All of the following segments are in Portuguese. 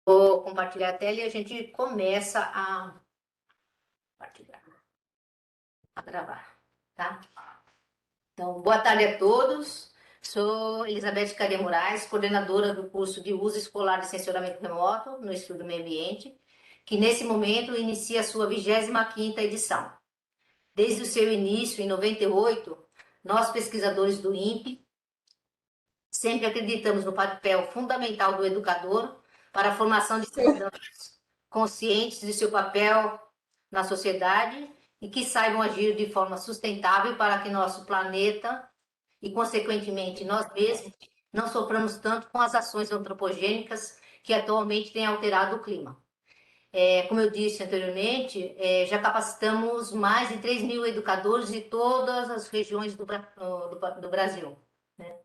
Vou compartilhar a tela e a gente começa a compartilhar, a gravar, tá? Então, boa tarde a todos. Sou Elizabeth Caria Moraes, coordenadora do curso de uso escolar de censuramento remoto no Estudo do Meio Ambiente, que nesse momento inicia a sua 25ª edição. Desde o seu início, em 98, nós pesquisadores do INPE sempre acreditamos no papel fundamental do educador para a formação de cidadãos conscientes de seu papel na sociedade e que saibam agir de forma sustentável para que nosso planeta e, consequentemente, nós mesmos não soframos tanto com as ações antropogênicas que atualmente têm alterado o clima. Como eu disse anteriormente, já capacitamos mais de 3.000 educadores de todas as regiões do Brasil, né?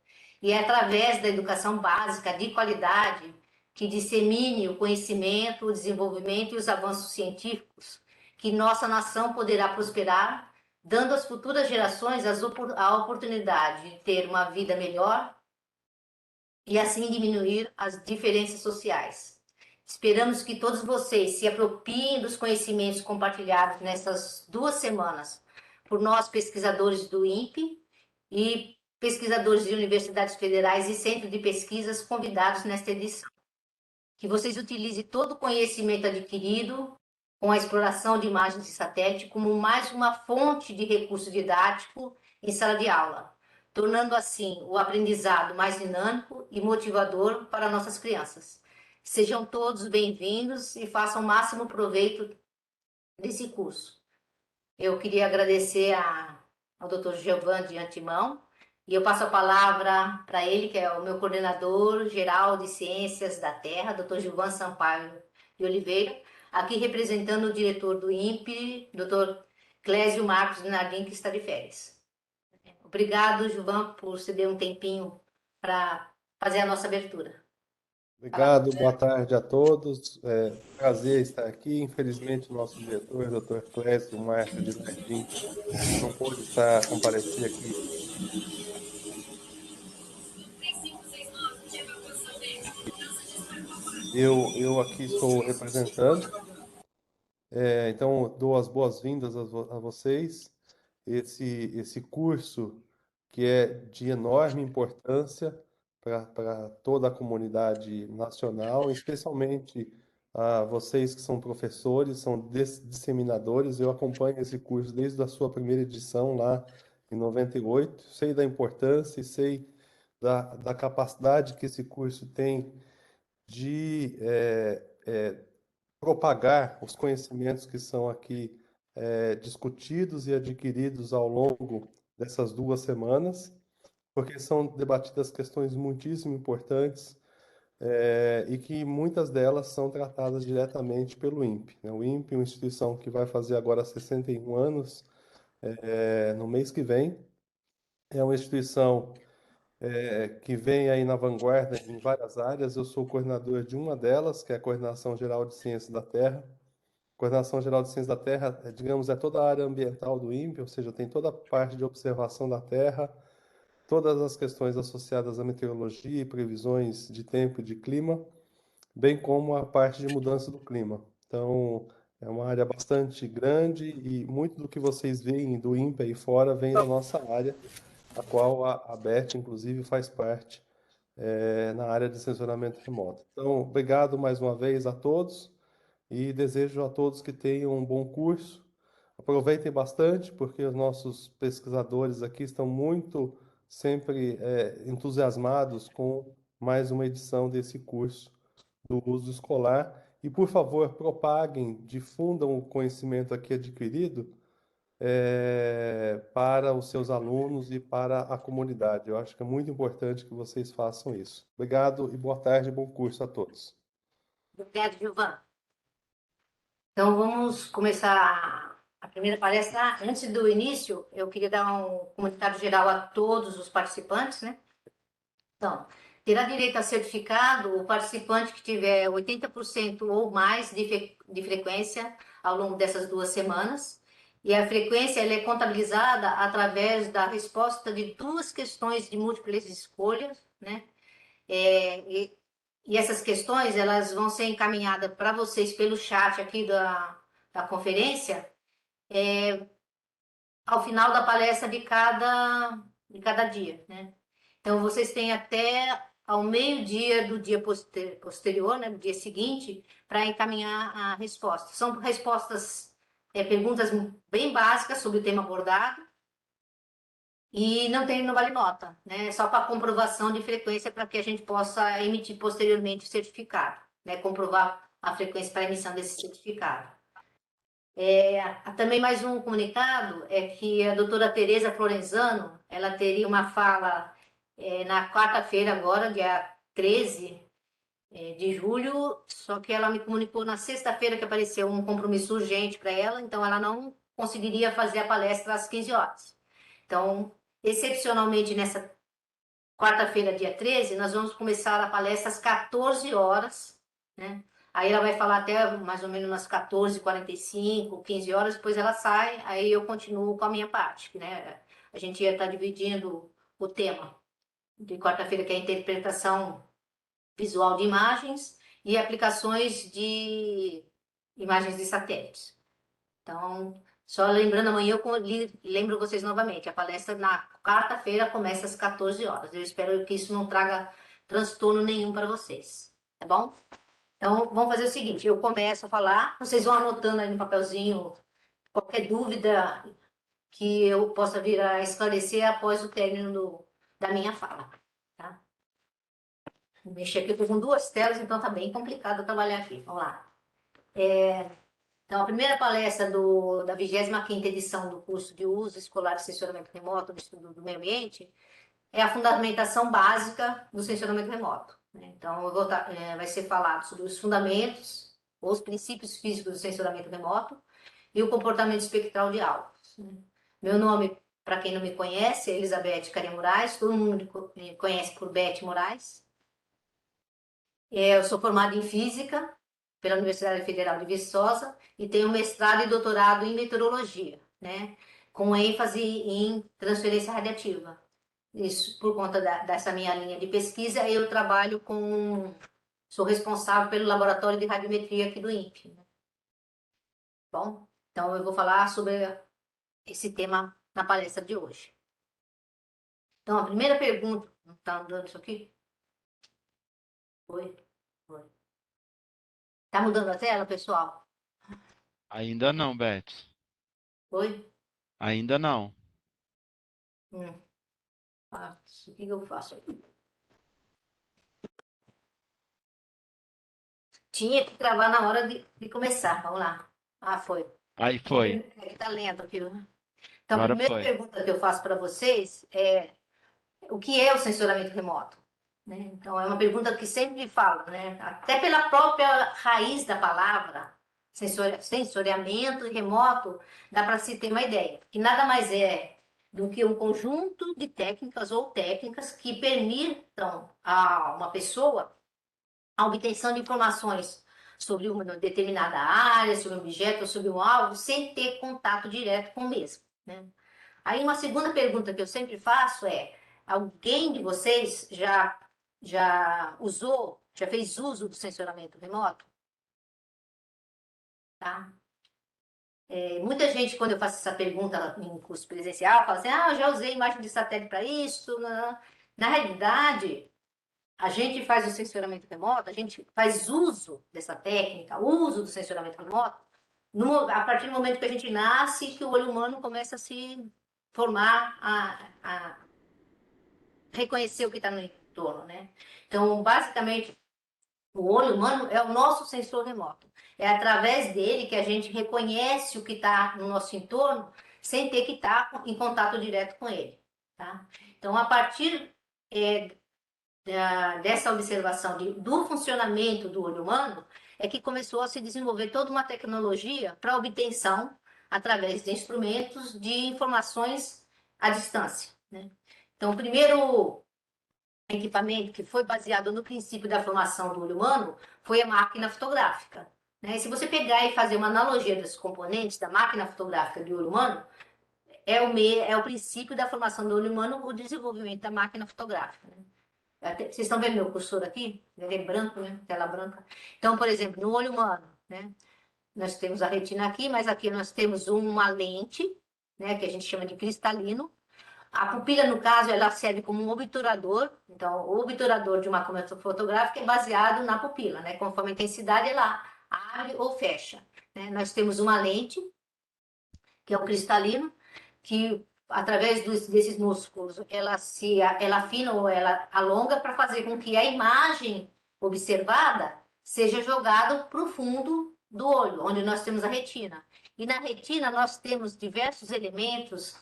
E é através da educação básica de qualidade que dissemine o conhecimento, o desenvolvimento e os avanços científicos que nossa nação poderá prosperar, dando às futuras gerações a oportunidade de ter uma vida melhor e assim diminuir as diferenças sociais. Esperamos que todos vocês se apropriem dos conhecimentos compartilhados nessas 2 semanas por nós pesquisadores do INPE e pesquisadores de universidades federais e centros de pesquisas convidados nesta edição. Que vocês utilizem todo o conhecimento adquirido com a exploração de imagens de satélite como mais uma fonte de recurso didático em sala de aula, tornando assim o aprendizado mais dinâmico e motivador para nossas crianças. Sejam todos bem-vindos e façam o máximo proveito desse curso. Eu queria agradecer ao Dr. Giovanni de antemão, e eu passo a palavra para ele, que é o meu coordenador geral de Ciências da Terra, Dr. Gilvan Sampaio de Oliveira, aqui representando o diretor do INPE, Dr. Clésio Marcos Nardim, que está de férias. Obrigado, Gilvan, por ceder um tempinho para fazer a nossa abertura. Obrigado, boa tarde a todos. Prazer estar aqui. Infelizmente, o nosso diretor, Dr. Clésio Marco de Nardim, não pôde estar comparecer aqui. Eu aqui estou representando. Então, dou as boas-vindas a vocês. Esse curso que é de enorme importância para toda a comunidade nacional, especialmente a vocês que são professores, são disseminadores. Eu acompanho esse curso desde a sua primeira edição lá em 98. Sei da importância e sei da capacidade que esse curso tem de propagar os conhecimentos que são aqui discutidos e adquiridos ao longo dessas 2 semanas, porque são debatidas questões muitíssimo importantes e que muitas delas são tratadas diretamente pelo INPE, né? O INPE é uma instituição que vai fazer agora 61 anos no mês que vem. É uma instituição que vem aí na vanguarda em várias áreas. Eu sou coordenador de uma delas, que é a Coordenação Geral de Ciências da Terra. Coordenação Geral de Ciências da Terra, digamos, é toda a área ambiental do INPE, ou seja, tem toda a parte de observação da Terra, todas as questões associadas à meteorologia e previsões de tempo e de clima, bem como a parte de mudança do clima. Então, é uma área bastante grande e muito do que vocês veem do INPE aí fora vem da nossa área, a qual a Beth, inclusive, faz parte na área de sensoramento remoto. Então, obrigado mais uma vez a todos e desejo a todos que tenham um bom curso. Aproveitem bastante, porque os nossos pesquisadores aqui estão muito sempre entusiasmados com mais uma edição desse curso do uso escolar. E, por favor, propaguem, difundam o conhecimento aqui adquirido para os seus alunos e para a comunidade. Eu acho que é muito importante que vocês façam isso. Obrigado e boa tarde e bom curso a todos. Obrigado, Gilvan. Então, vamos começar a primeira palestra. Antes do início, eu queria dar um comunicado geral a todos os participantes, né? Então, terá direito a certificado o participante que tiver 80% ou mais de frequência ao longo dessas 2 semanas. E a frequência ela é contabilizada através da resposta de 2 questões de múltiplas escolhas, né? E essas questões, elas vão ser encaminhadas para vocês pelo chat aqui da conferência, ao final da palestra de cada dia, né? Então, vocês têm até ao meio-dia do dia posterior, né, do dia seguinte, para encaminhar a resposta. São respostas, perguntas bem básicas sobre o tema abordado e não vale nota, né? É só para comprovação de frequência para que a gente possa emitir posteriormente o certificado, né? Comprovar a frequência para emissão desse certificado. Também mais um comunicado é que a doutora Tereza Florenzano, ela teria uma fala na quarta-feira agora, dia 13 de julho, só que ela me comunicou na sexta-feira que apareceu um compromisso urgente para ela, então ela não conseguiria fazer a palestra às 15 horas. Então, excepcionalmente, nessa quarta-feira, dia 13, nós vamos começar a palestra às 14 horas, né? Aí ela vai falar até mais ou menos umas 14h45, 15 horas, depois ela sai, aí eu continuo com a minha parte, né? A gente ia estar dividindo o tema de quarta-feira, que é a interpretação visual de imagens e aplicações de imagens de satélites. Então, só lembrando, amanhã eu lembro vocês novamente, a palestra na quarta-feira começa às 14 horas. Eu espero que isso não traga transtorno nenhum para vocês, tá bom? Então, vamos fazer o seguinte, eu começo a falar, vocês vão anotando aí no papelzinho qualquer dúvida que eu possa vir a esclarecer após o término da minha fala, tá? Vou mexer aqui, eu tô com duas telas, então tá bem complicado trabalhar aqui. Vamos lá. Então, a primeira palestra da 25ª edição do curso de uso escolar de sensoramento remoto do estudo do meio ambiente é a fundamentação básica do sensoramento remoto, né? Então, vai ser falado sobre os fundamentos, os princípios físicos do sensoramento remoto e o comportamento espectral de alvos, né? Meu nome, para quem não me conhece, é Elizabeth Caria Moraes, todo mundo me conhece por Beth Moraes. Eu sou formada em Física pela Universidade Federal de Viçosa e tenho mestrado e doutorado em Meteorologia, né? Com ênfase em transferência radiativa. Isso por conta dessa minha linha de pesquisa, eu trabalho sou responsável pelo laboratório de radiometria aqui do INPE, né? Bom, então eu vou falar sobre esse tema na palestra de hoje. Então, a primeira pergunta, não está andando isso aqui? Foi? Foi. Tá mudando a tela, pessoal? Ainda não, Beth. Foi? Ainda não. Hum. O que eu faço aqui? Tinha que gravar na hora de começar. Vamos lá. Ah, foi. Aí foi. É que tá lento aqui. Então, a Agora primeira foi. pergunta que eu faço para vocês é o que é o sensoramento remoto? Né? Então, é uma pergunta que sempre me falam, né? Até pela própria raiz da palavra, sensoriamento e remoto, dá para se ter uma ideia. Que nada mais é do que um conjunto de técnicas ou técnicas que permitam a uma pessoa a obtenção de informações sobre uma determinada área, sobre um objeto, sobre um alvo, sem ter contato direto com o mesmo, né? Aí uma segunda pergunta que eu sempre faço é: alguém de vocês já fez uso do sensoramento remoto? Tá? Muita gente, quando eu faço essa pergunta em curso presencial, fala assim: ah, eu já usei imagem de satélite para isso. Na realidade, a gente faz o sensoramento remoto, a gente faz uso dessa técnica, uso do sensoramento remoto, a partir do momento que a gente nasce, que o olho humano começa a se formar, a reconhecer o que está no entorno, né? Então, basicamente, o olho humano é o nosso sensor remoto. É através dele que a gente reconhece o que está no nosso entorno, sem ter que estar em contato direto com ele, tá? Então, a partir dessa observação do funcionamento do olho humano, é que começou a se desenvolver toda uma tecnologia para obtenção, através de instrumentos, de informações à distância, né? Então, o primeiro equipamento que foi baseado no princípio da formação do olho humano foi a máquina fotográfica, né? E se você pegar e fazer uma analogia dos componentes da máquina fotográfica do olho humano, é o princípio da formação do olho humano, o desenvolvimento da máquina fotográfica, né? Vocês estão vendo meu cursor aqui? Ele é branco, né? Tela branca. Então, por exemplo, no olho humano, né? Nós temos a retina aqui, mas aqui nós temos uma lente, né? Que a gente chama de cristalino. A pupila, no caso, ela serve como um obturador. Então, o obturador de uma câmera fotográfica é baseado na pupila, né? Conforme a intensidade, ela abre ou fecha, né? Nós temos uma lente, que é o cristalino, que através desses músculos ela afina ou ela alonga para fazer com que a imagem observada seja jogada para o fundo do olho, onde nós temos a retina. E na retina nós temos diversos elementos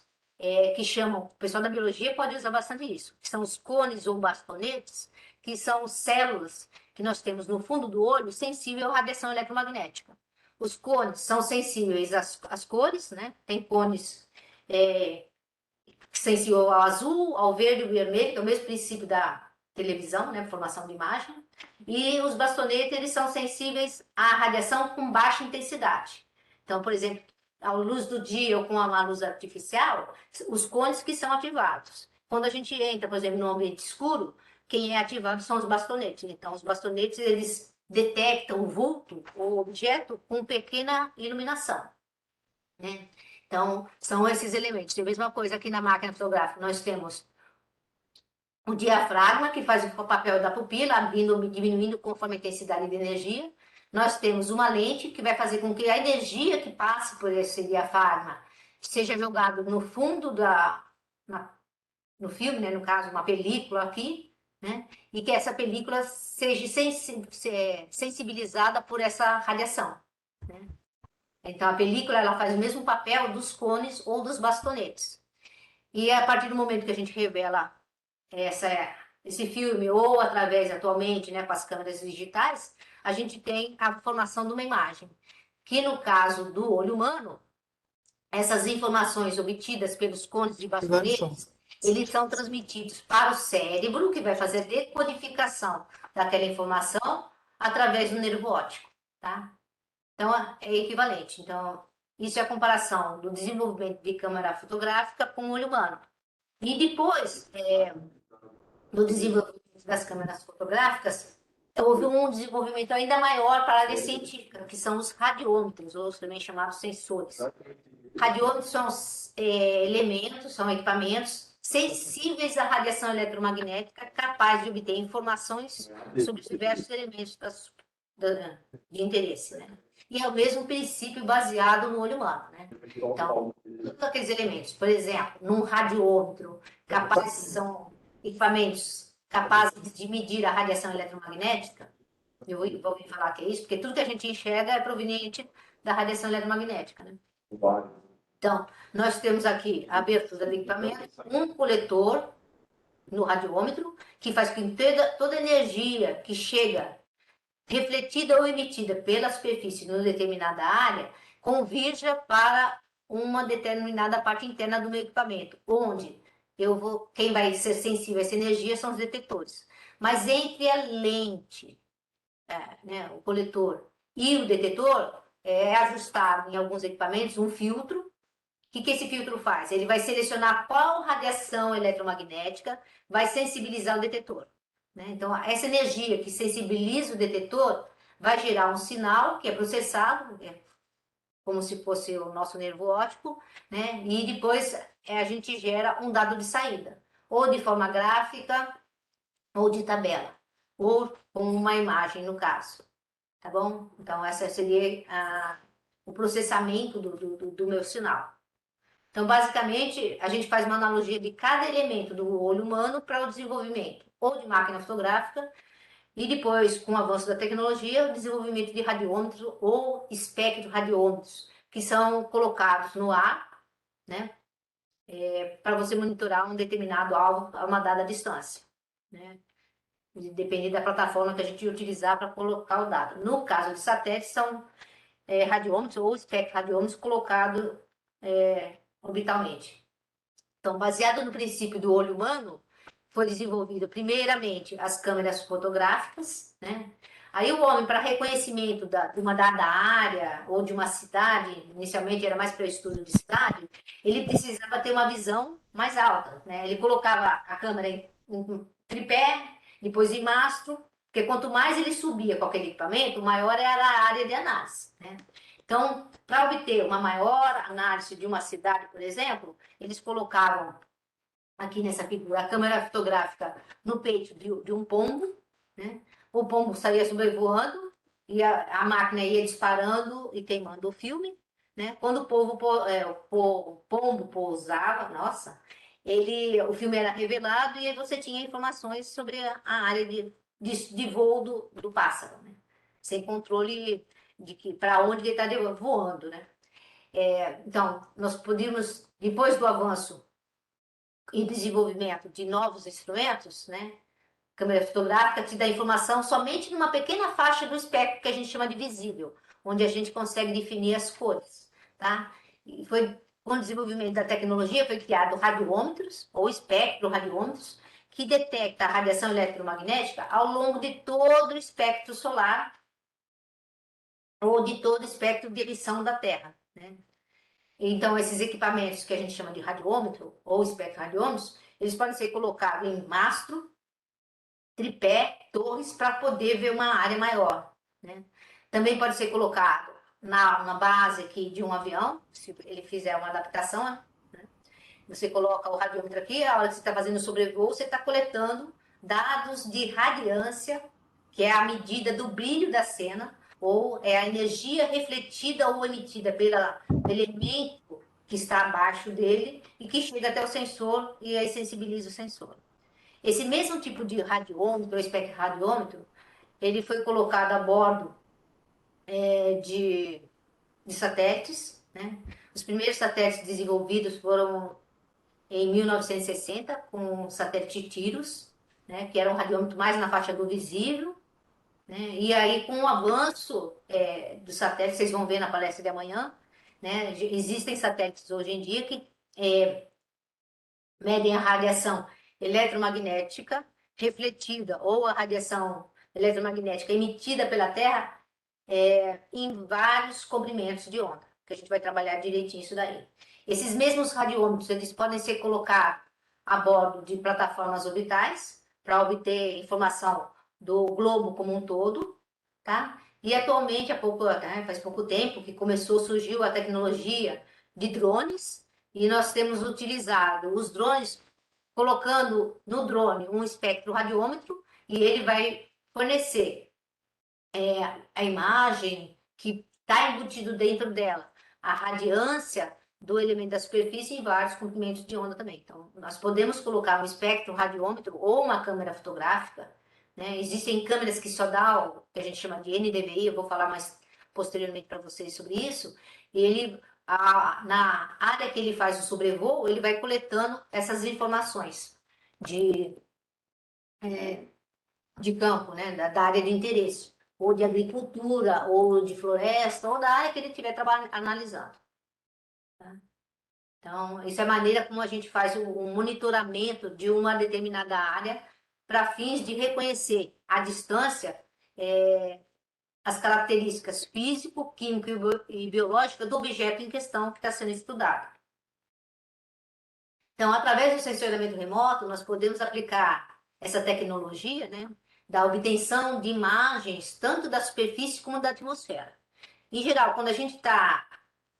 que chamam, o pessoal da biologia pode usar bastante isso, que são os cones ou bastonetes, que são células que nós temos no fundo do olho sensível à radiação eletromagnética. Os cones são sensíveis às cores, né? Tem cones sensíveis ao azul, ao verde e ao vermelho, que é o mesmo princípio da televisão, né? Formação de imagem. E os bastonetes, eles são sensíveis à radiação com baixa intensidade. Então, por exemplo, à luz do dia ou com uma luz artificial, os cones que são ativados. Quando a gente entra, por exemplo, num ambiente escuro, quem é ativado são os bastonetes. Então, os bastonetes, eles detectam o vulto ou objeto com pequena iluminação, né? Então, são esses elementos. A mesma coisa aqui na máquina fotográfica, nós temos o diafragma, que faz o papel da pupila, abrindo e diminuindo conforme a intensidade de energia. Nós temos uma lente que vai fazer com que a energia que passe por esse diafragma seja jogada no fundo no filme, né? No caso, uma película aqui, né? E que essa película seja sensibilizada por essa radiação, né? Então, a película ela faz o mesmo papel dos cones ou dos bastonetes. E a partir do momento que a gente revela esse filme, ou através, atualmente, né, com as câmeras digitais, a gente tem a formação de uma imagem. Que no caso do olho humano, essas informações obtidas pelos cones de bastonetes, eles são transmitidos para o cérebro, que vai fazer a decodificação daquela informação através do nervo óptico, tá? Então, é equivalente. Então, isso é a comparação do desenvolvimento de câmera fotográfica com o olho humano. E depois do desenvolvimento das câmeras fotográficas, houve um desenvolvimento ainda maior para a área científica, que são os radiômetros, ou também chamados sensores. Radiômetros são elementos, são equipamentos sensíveis à radiação eletromagnética, capazes de obter informações sobre os diversos elementos de interesse, né? E é o mesmo princípio baseado no olho humano, né? Então, todos aqueles elementos, por exemplo, num radiômetro, são equipamentos capazes de medir a radiação eletromagnética. Eu vou ouvir falar que é isso, porque tudo que a gente enxerga é proveniente da radiação eletromagnética, né? Então, nós temos aqui a abertura do equipamento, um coletor no radiômetro, que faz com que toda energia que chega refletida ou emitida pela superfície numa determinada área, convirja para uma determinada parte interna do meu equipamento, onde quem vai ser sensível a essa energia são os detectores. Mas entre a lente, né, o coletor e o detetor, é ajustado em alguns equipamentos um filtro. O que esse filtro faz? Ele vai selecionar qual radiação eletromagnética vai sensibilizar o detetor, né? Então, essa energia que sensibiliza o detetor vai gerar um sinal que é processado, como se fosse o nosso nervo óptico, né? E depois a gente gera um dado de saída, ou de forma gráfica, ou de tabela, ou com uma imagem, no caso. Tá bom? Então, essa seria o processamento do meu sinal. Então, basicamente, a gente faz uma analogia de cada elemento do olho humano para o desenvolvimento ou de máquina fotográfica e depois, com o avanço da tecnologia, o desenvolvimento de radiômetros ou espectroradiômetros, que são colocados no ar, né, para você monitorar um determinado alvo a uma dada distância, né, depende da plataforma que a gente utilizar para colocar o dado. No caso de satélites, são radiômetros ou espectroradiômetros colocados orbitalmente. Então, baseado no princípio do olho humano, foi desenvolvido primeiramente as câmeras fotográficas, né? Aí o homem, para reconhecimento de uma dada área ou de uma cidade, inicialmente era mais para estudo de cidade, ele precisava ter uma visão mais alta, né? Ele colocava a câmera em tripé depois em mastro, porque quanto mais ele subia com aquele equipamento, maior era a área de análise, né? Então, para obter uma maior análise de uma cidade, por exemplo, eles colocavam aqui nessa figura a câmera fotográfica no peito de um pombo, né? O pombo saía sobrevoando e a máquina ia disparando e queimando o filme, né? Quando o pombo pousava, nossa, o filme era revelado e aí você tinha informações sobre a área de voo do pássaro, né? Sem controle de que para onde ele está voando, né? Então, nós podíamos, depois do avanço e desenvolvimento de novos instrumentos, né? Câmera fotográfica te dá informação somente numa pequena faixa do espectro que a gente chama de visível, onde a gente consegue definir as cores, tá? E foi com o desenvolvimento da tecnologia foi criado radiômetros ou espectroradiômetros que detecta a radiação eletromagnética ao longo de todo o espectro solar ou de todo o espectro de emissão da Terra, né? Então, esses equipamentos que a gente chama de radiômetro ou espectroradiômetros, eles podem ser colocados em mastro, tripé, torres, para poder ver uma área maior, né? Também pode ser colocado na base aqui de um avião, se ele fizer uma adaptação, né? Você coloca o radiômetro aqui, a hora que você está fazendo o sobrevoo, você está coletando dados de radiância, que é a medida do brilho da cena, ou é a energia refletida ou emitida pelo elemento que está abaixo dele e que chega até o sensor e aí sensibiliza o sensor. Esse mesmo tipo de radiômetro, ou espectroradiômetro, ele foi colocado a bordo de satélites, né? Os primeiros satélites desenvolvidos foram em 1960, com o satélite TIROS, né? Que era um radiômetro mais na faixa do visível, né? E aí, com o avanço dos satélites, vocês vão ver na palestra de amanhã, né? Existem satélites hoje em dia que medem a radiação eletromagnética refletida ou a radiação eletromagnética emitida pela Terra em vários comprimentos de onda, que a gente vai trabalhar direitinho isso daí. Esses mesmos radiômetros, eles podem ser colocados a bordo de plataformas orbitais para obter informação do globo como um todo, tá? E atualmente, faz pouco tempo que surgiu a tecnologia de drones, e nós temos utilizado os drones colocando no drone um espectro radiômetro e ele vai fornecer a imagem que está embutido dentro dela, a radiância do elemento da superfície em vários comprimentos de onda também. Então, nós podemos colocar um espectro radiômetro ou uma câmera fotográfica, né? Existem câmeras que só dá o que a gente chama de NDVI, eu vou falar mais posteriormente para vocês sobre isso. Na área que ele faz o sobrevoo, ele vai coletando essas informações de, de campo, né? Da área de interesse, ou de agricultura, ou de floresta, ou da área que ele estiver analisando. Tá? Então, isso é a maneira como a gente faz o monitoramento de uma determinada área para fins de reconhecer à distância as características físico, químico e biológica do objeto em questão que está sendo estudado. Então, através do sensoriamento remoto, nós podemos aplicar essa tecnologia, né, da obtenção de imagens tanto da superfície como da atmosfera. Em geral, quando a gente está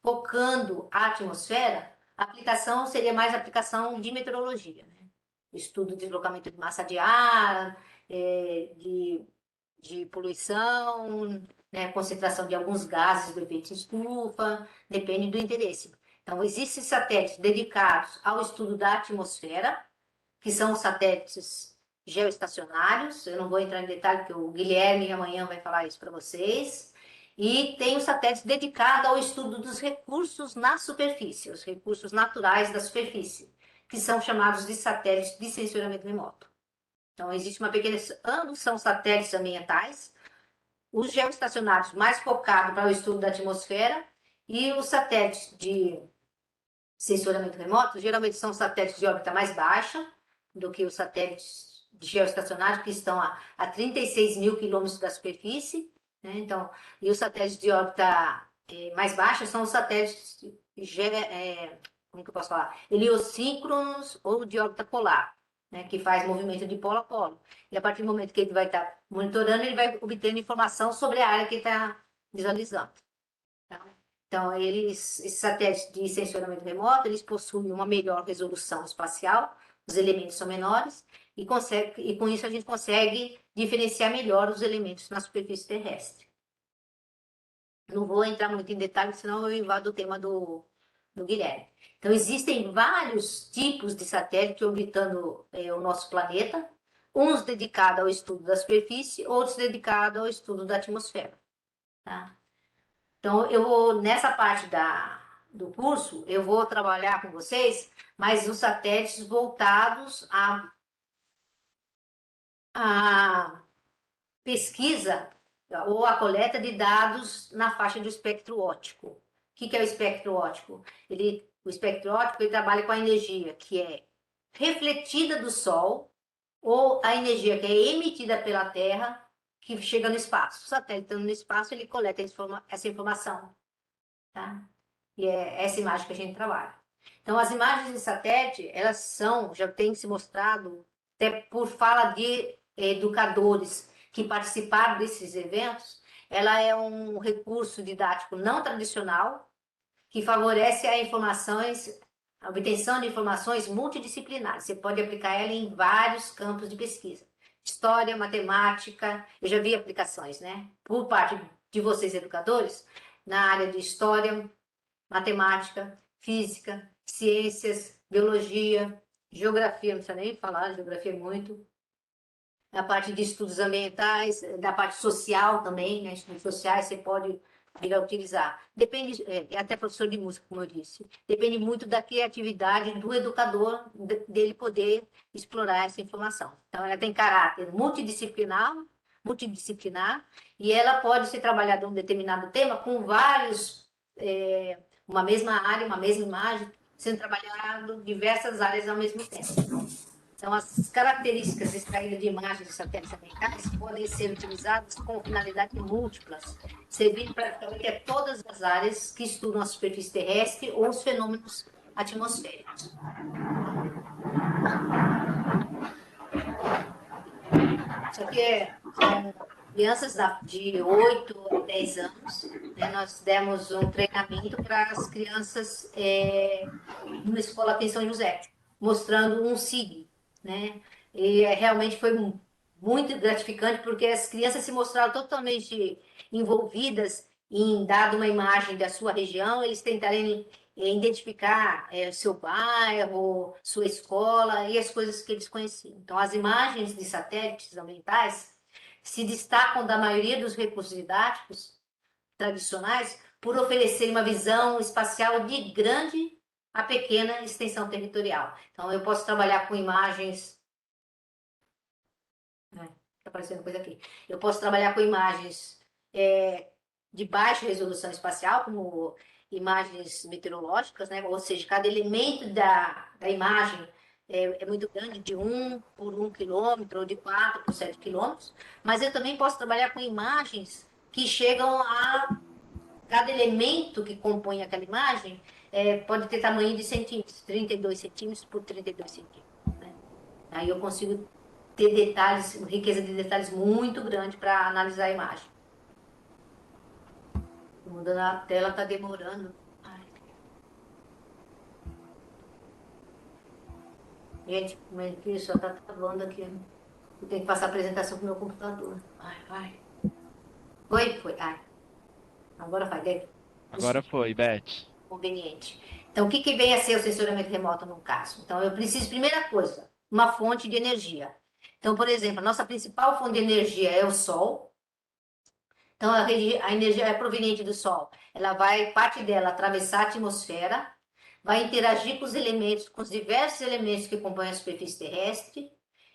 focando a atmosfera, a aplicação seria mais aplicação de meteorologia, né? Estudo de deslocamento de massa de ar, de poluição, né? Concentração de alguns gases do efeito estufa, depende do interesse. Então, existem satélites dedicados ao estudo da atmosfera, que são os satélites geoestacionários. Eu não vou entrar em detalhe, porque o Guilherme amanhã vai falar isso para vocês. E tem os satélites dedicados ao estudo dos recursos na superfície, os recursos naturais da superfície, que são chamados de satélites de sensoriamento remoto. Então, existe uma pequena... Ambos são satélites ambientais, os geoestacionários mais focados para o estudo da atmosfera e os satélites de sensoriamento remoto, geralmente são satélites de órbita mais baixa do que os satélites geoestacionários, que estão a 36 mil quilômetros da superfície, né? Então, e os satélites de órbita mais baixa são os satélites, como que eu posso falar? Heliosíncronos ou de órbita polar. né, que faz movimento de polo a polo. E a partir do momento que ele vai estar monitorando, ele vai obtendo informação sobre a área que está visualizando. Tá? Então, esses satélites de sensoramento remoto, eles possuem uma melhor resolução espacial, os elementos são menores, e com isso a gente consegue diferenciar melhor os elementos na superfície terrestre. Não vou entrar muito em detalhes, senão eu invado o tema do Guilherme. Então, existem vários tipos de satélite orbitando o nosso planeta, uns dedicados ao estudo da superfície, outros dedicados ao estudo da atmosfera. Tá? Então, eu vou, nessa parte do curso, eu vou trabalhar com vocês, mas os satélites voltados à pesquisa ou a coleta de dados na faixa do espectro óptico. O que é o espectro óptico? O espectro óptico ele trabalha com a energia que é refletida do Sol ou a energia que é emitida pela Terra que chega no espaço. O satélite estando no espaço, ele coleta essa informação. Tá? E é essa imagem que a gente trabalha. Então, as imagens de satélite, elas já tem se mostrado, até por fala de educadores que participaram desses eventos, ela é um recurso didático não tradicional que favorece a obtenção de informações multidisciplinares. Você pode aplicar ela em vários campos de pesquisa. História, matemática, eu já vi aplicações, né? Por parte de vocês, educadores, na área de história, matemática, física, ciências, biologia, geografia, não precisa nem falar, geografia é muito. Na parte de estudos ambientais, da parte social também, né? Estudos sociais você pode vir a utilizar. Depende, até professor de música, como eu disse, depende muito da criatividade do educador, dele poder explorar essa informação. Então, ela tem caráter multidisciplinar, e ela pode ser trabalhada em um determinado tema com uma mesma área, uma mesma imagem, sendo trabalhado diversas áreas ao mesmo tempo. Então, as características extraídas de imagens de satélites ambientais podem ser utilizadas com finalidades múltiplas, servindo praticamente a todas as áreas que estudam a superfície terrestre ou os fenômenos atmosféricos. Isso aqui são crianças de 8 a 10 anos. Né? Nós demos um treinamento para as crianças numa escola aqui em São José, mostrando um SIG, né? E realmente foi muito gratificante, porque as crianças se mostraram totalmente envolvidas em dar uma imagem da sua região, eles tentarem identificar seu bairro, sua escola e as coisas que eles conheciam. Então, as imagens de satélites ambientais se destacam da maioria dos recursos didáticos tradicionais por oferecer uma visão espacial de grande a pequena extensão territorial. Então, eu posso trabalhar com imagens... Está aparecendo coisa aqui. Eu posso trabalhar com imagens de baixa resolução espacial, como imagens meteorológicas, né? Ou seja, cada elemento da imagem é muito grande, de 1 por 1 quilômetro, ou de 4 por 7 quilômetros, mas eu também posso trabalhar com imagens que chegam a... Cada elemento que compõe aquela imagem pode ter tamanho de centímetros, 32 centímetros por 32 centímetros. Né? Aí eu consigo ter detalhes, riqueza de detalhes muito grande para analisar a imagem. Mudando a tela, está demorando. Ai. Gente, como é que isso? Só está travando aqui. Eu tenho que passar a apresentação para o meu computador. Ai. Foi. Ai. Agora vai. Agora foi, Beth. Conveniente. Então, o que vem a ser o sensoramento remoto no caso? Então, eu preciso, primeira coisa, uma fonte de energia. Então, por exemplo, a nossa principal fonte de energia é o Sol. Então, a energia é proveniente do Sol. Parte dela atravessar a atmosfera, vai interagir com os elementos, com os diversos elementos que compõem a superfície terrestre,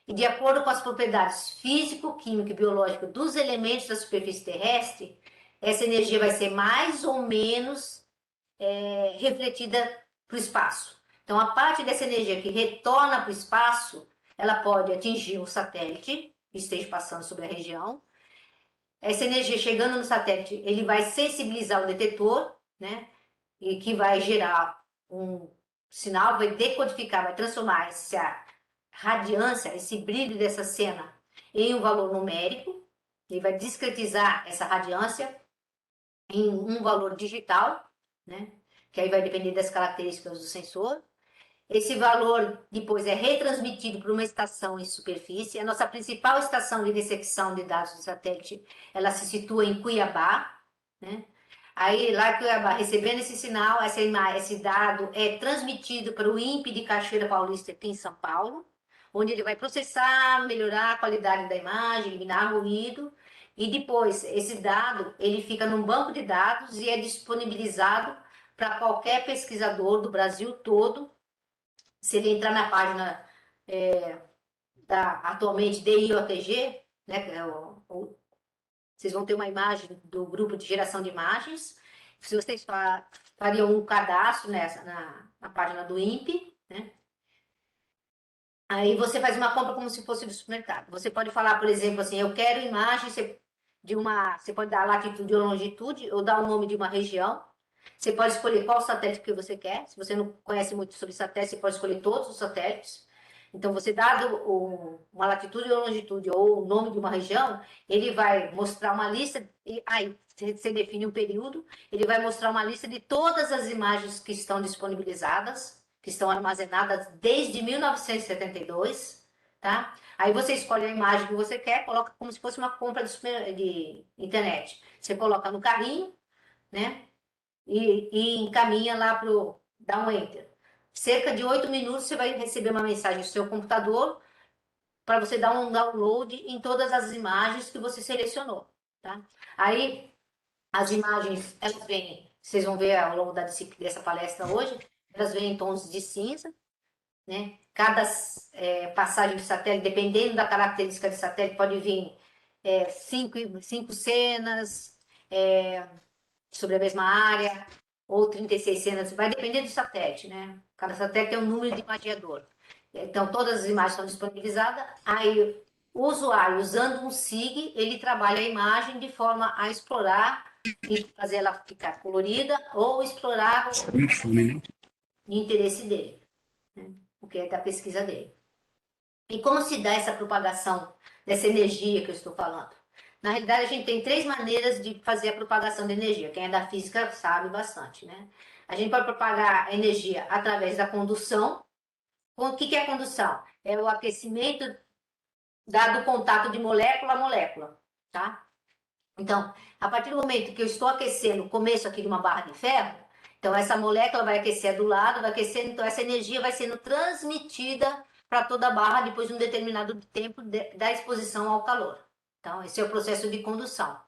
e de acordo com as propriedades físico, químico e biológico dos elementos da superfície terrestre, essa energia vai ser mais ou menos refletida para o espaço. Então, a parte dessa energia que retorna para o espaço, ela pode atingir um satélite que esteja passando sobre a região. Essa energia chegando no satélite, ele vai sensibilizar o detetor, né? E que vai gerar um sinal, vai decodificar, vai transformar radiância, esse brilho dessa cena em um valor numérico, ele vai discretizar essa radiância em um valor digital, né? Que aí vai depender das características do sensor. Esse valor depois é retransmitido para uma estação em superfície. A nossa principal estação de dessecção de dados do satélite, ela se situa em Cuiabá, né? Aí, lá em Cuiabá, recebendo esse sinal, esse dado é transmitido para o INPE de Cachoeira Paulista, aqui em São Paulo, onde ele vai processar, melhorar a qualidade da imagem, eliminar ruído, e depois esse dado ele fica num banco de dados e é disponibilizado para qualquer pesquisador do Brasil todo. Se ele entrar na página atualmente DIOTG, né, vocês vão ter uma imagem do grupo de geração de imagens. Se vocês fariam um cadastro na página do INPE, né? Aí você faz uma compra como se fosse do supermercado. Você pode falar, por exemplo, assim, eu quero imagem você pode dar latitude ou longitude, ou dar o nome de uma região. Você pode escolher qual satélite que você quer. Se você não conhece muito sobre satélite, você pode escolher todos os satélites. Então, você dado uma latitude ou longitude, ou o nome de uma região, ele vai mostrar uma lista, e aí você define um período, ele vai mostrar uma lista de todas as imagens que estão disponibilizadas, que estão armazenadas desde 1972, tá? Aí você escolhe a imagem que você quer, coloca como se fosse uma compra de internet. Você coloca no carrinho, né? E encaminha lá dá um enter. Cerca de 8 minutos você vai receber uma mensagem no seu computador para você dar um download em todas as imagens que você selecionou, tá? Aí as imagens, elas vêm, vocês vão ver ao longo dessa palestra hoje, elas vêm em tons de cinza, né? Cada passagem de satélite, dependendo da característica de satélite, pode vir cinco cenas, sobre a mesma área, ou 36 cenas, vai depender do satélite, né? Cada satélite tem um número de imagiador. Então, todas as imagens estão disponibilizadas, aí o usuário, usando um SIG, ele trabalha a imagem de forma a explorar e fazer ela ficar colorida, ou explorar o interesse dele, né? O que é da pesquisa dele. E como se dá essa propagação dessa energia que eu estou falando? Na realidade, a gente tem 3 maneiras de fazer a propagação de energia. Quem é da física sabe bastante, né? A gente pode propagar a energia através da condução. O que é a condução? É o aquecimento dado o contato de molécula a molécula, tá? Então, a partir do momento que eu estou aquecendo o começo aqui de uma barra de ferro, então essa molécula vai aquecer do lado, vai aquecendo, então essa energia vai sendo transmitida para toda a barra depois de um determinado tempo da exposição ao calor. Então, esse é o processo de condução.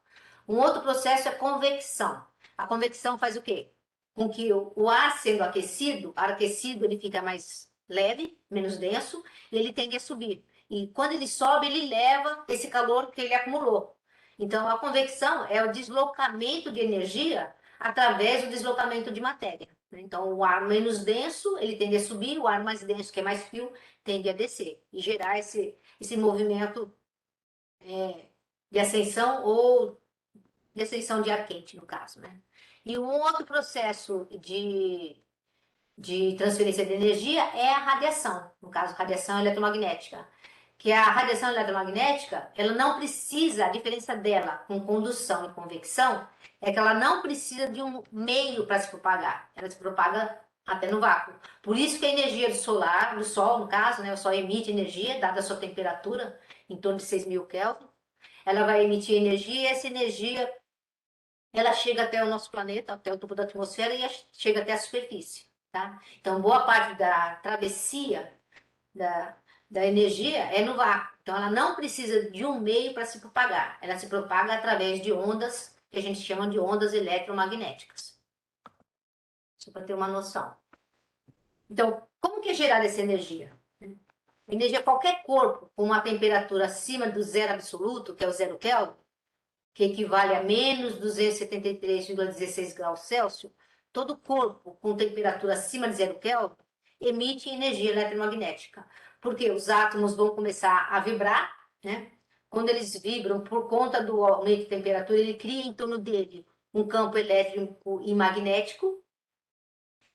Um outro processo é convecção. A convecção faz o quê? Com que o ar sendo aquecido, ar aquecido ele fica mais leve, menos denso, e ele tende a subir. E quando ele sobe, ele leva esse calor que ele acumulou. Então, a convecção é o deslocamento de energia através do deslocamento de matéria. Então, o ar menos denso, ele tende a subir, o ar mais denso, que é mais frio, tende a descer. E gerar esse movimento de ascensão ou de ascensão de ar quente, no caso, né? E um outro processo de transferência de energia é a radiação, no caso, radiação eletromagnética. Que a radiação eletromagnética, ela não precisa, a diferença dela com condução e convecção, é que ela não precisa de um meio para se propagar. Ela se propaga até no vácuo. Por isso que a energia do Sol, no caso, né, o Sol emite energia, dada a sua temperatura, em torno de 6.000 Kelvin. Ela vai emitir energia e essa energia ela chega até o nosso planeta, até o topo da atmosfera e chega até a superfície, tá? Então, boa parte da travessia da energia é no vácuo. Então, ela não precisa de um meio para se propagar. Ela se propaga através de ondas que a gente chama de ondas eletromagnéticas. Só para ter uma noção. Então, como que é gerada essa energia? Energia, qualquer corpo com uma temperatura acima do zero absoluto, que é o 0 Kelvin, que equivale a menos 273,16 graus Celsius, todo corpo com temperatura acima de 0 Kelvin emite energia eletromagnética, porque os átomos vão começar a vibrar, né? Quando eles vibram, por conta do aumento de temperatura, ele cria em torno dele um campo elétrico e magnético,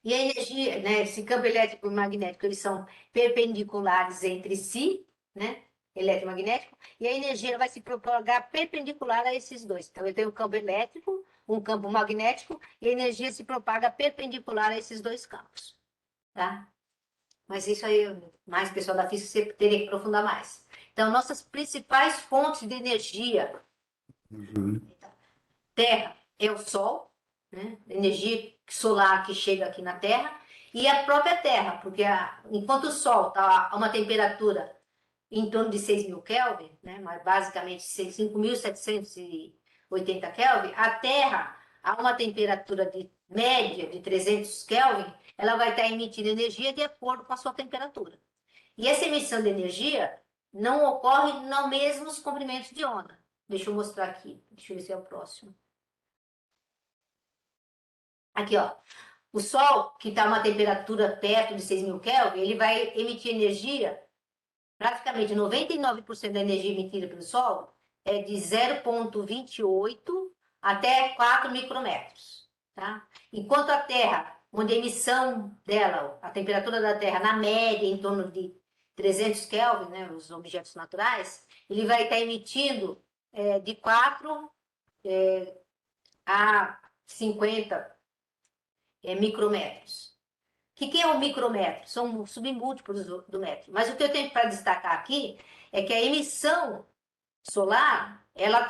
E a energia, né, esse campo elétrico e magnético, eles são perpendiculares entre si, né? Eletromagnético, e a energia vai se propagar perpendicular a esses dois. Então, eu tenho um campo elétrico, um campo magnético, e a energia se propaga perpendicular a esses dois campos, tá? Mas isso aí, mais pessoal da física, você teria que aprofundar mais. Então, nossas principais fontes de energia, Terra é o Sol, né? Energia solar que chega aqui na Terra, e a própria Terra, porque enquanto o Sol está a uma temperatura em torno de 6.000 Kelvin, né? Mas basicamente 5.780 Kelvin, a Terra, a uma temperatura de média de 300 Kelvin, ela vai estar emitindo energia de acordo com a sua temperatura. E essa emissão de energia não ocorre nos mesmos comprimentos de onda. Deixa eu mostrar aqui. Deixa eu ver se é o próximo. Aqui, ó. O Sol, que está a uma temperatura perto de 6.000 Kelvin, ele vai emitir energia, praticamente 99% da energia emitida pelo Sol é de 0,28 até 4 micrômetros. Tá? Enquanto a Terra, onde a emissão dela, a temperatura da Terra, na média, em torno de 300 Kelvin, né, os objetos naturais, ele vai estar emitindo de 4 a 50 micrômetros. O que é um micrômetro? São submúltiplos do metro. Mas o que eu tenho para destacar aqui é que a emissão solar, ela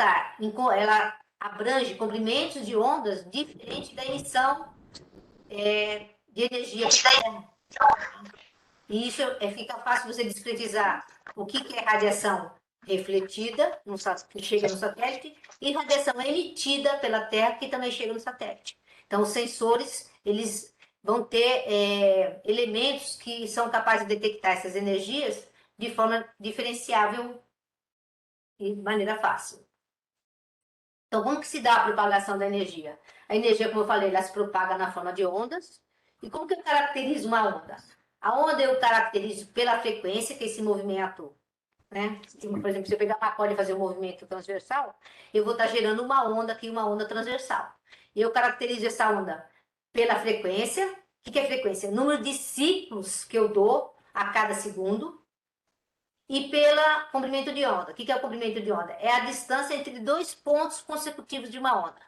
abrange comprimentos de ondas diferentes da emissão de energia. E isso fica fácil você discretizar o que é radiação refletida, que chega no satélite, e radiação emitida pela Terra, que também chega no satélite. Então, os sensores, eles vão ter elementos que são capazes de detectar essas energias de forma diferenciável e de maneira fácil. Então, como que se dá a propagação da energia? A energia, como eu falei, ela se propaga na forma de ondas. E como que eu caracterizo uma onda? A onda eu caracterizo pela frequência que esse movimento, né? Por exemplo, se eu pegar uma corda e fazer um movimento transversal, eu vou estar gerando uma onda aqui, uma onda transversal. E eu caracterizo essa onda pela frequência. O que é frequência? Número de ciclos que eu dou a cada segundo. E pelo comprimento de onda. O que é o comprimento de onda? É a distância entre dois pontos consecutivos de uma onda.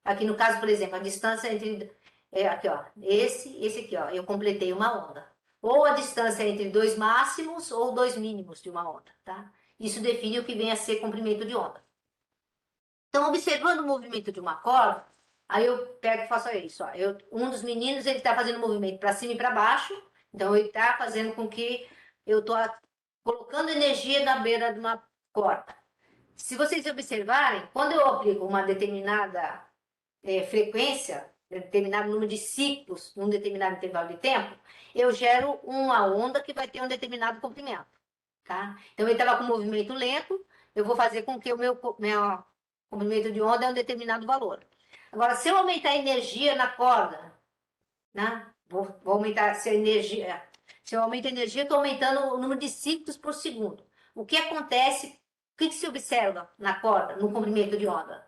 Aqui no caso, por exemplo, a distância entre... aqui, ó, esse aqui, ó, eu completei uma onda. Ou a distância entre dois máximos ou dois mínimos de uma onda, tá? Isso define o que vem a ser comprimento de onda. Então, observando o movimento de uma corda, aí eu pego e faço isso, ó. Um dos meninos, ele está fazendo movimento para cima e para baixo, então ele está fazendo com que eu estou colocando energia na beira de uma corda. Se vocês observarem, quando eu aplico uma determinada frequência, determinado número de ciclos num determinado intervalo de tempo, eu gero uma onda que vai ter um determinado comprimento. Tá? Então, ele estava com movimento lento, eu vou fazer com que o meu comprimento de onda é um determinado valor. Agora, se eu aumentar a energia na corda, né? Vou aumentar essa energia. Se eu aumento a energia, estou aumentando o número de ciclos por segundo. O que acontece, o que se observa na corda, no comprimento de onda?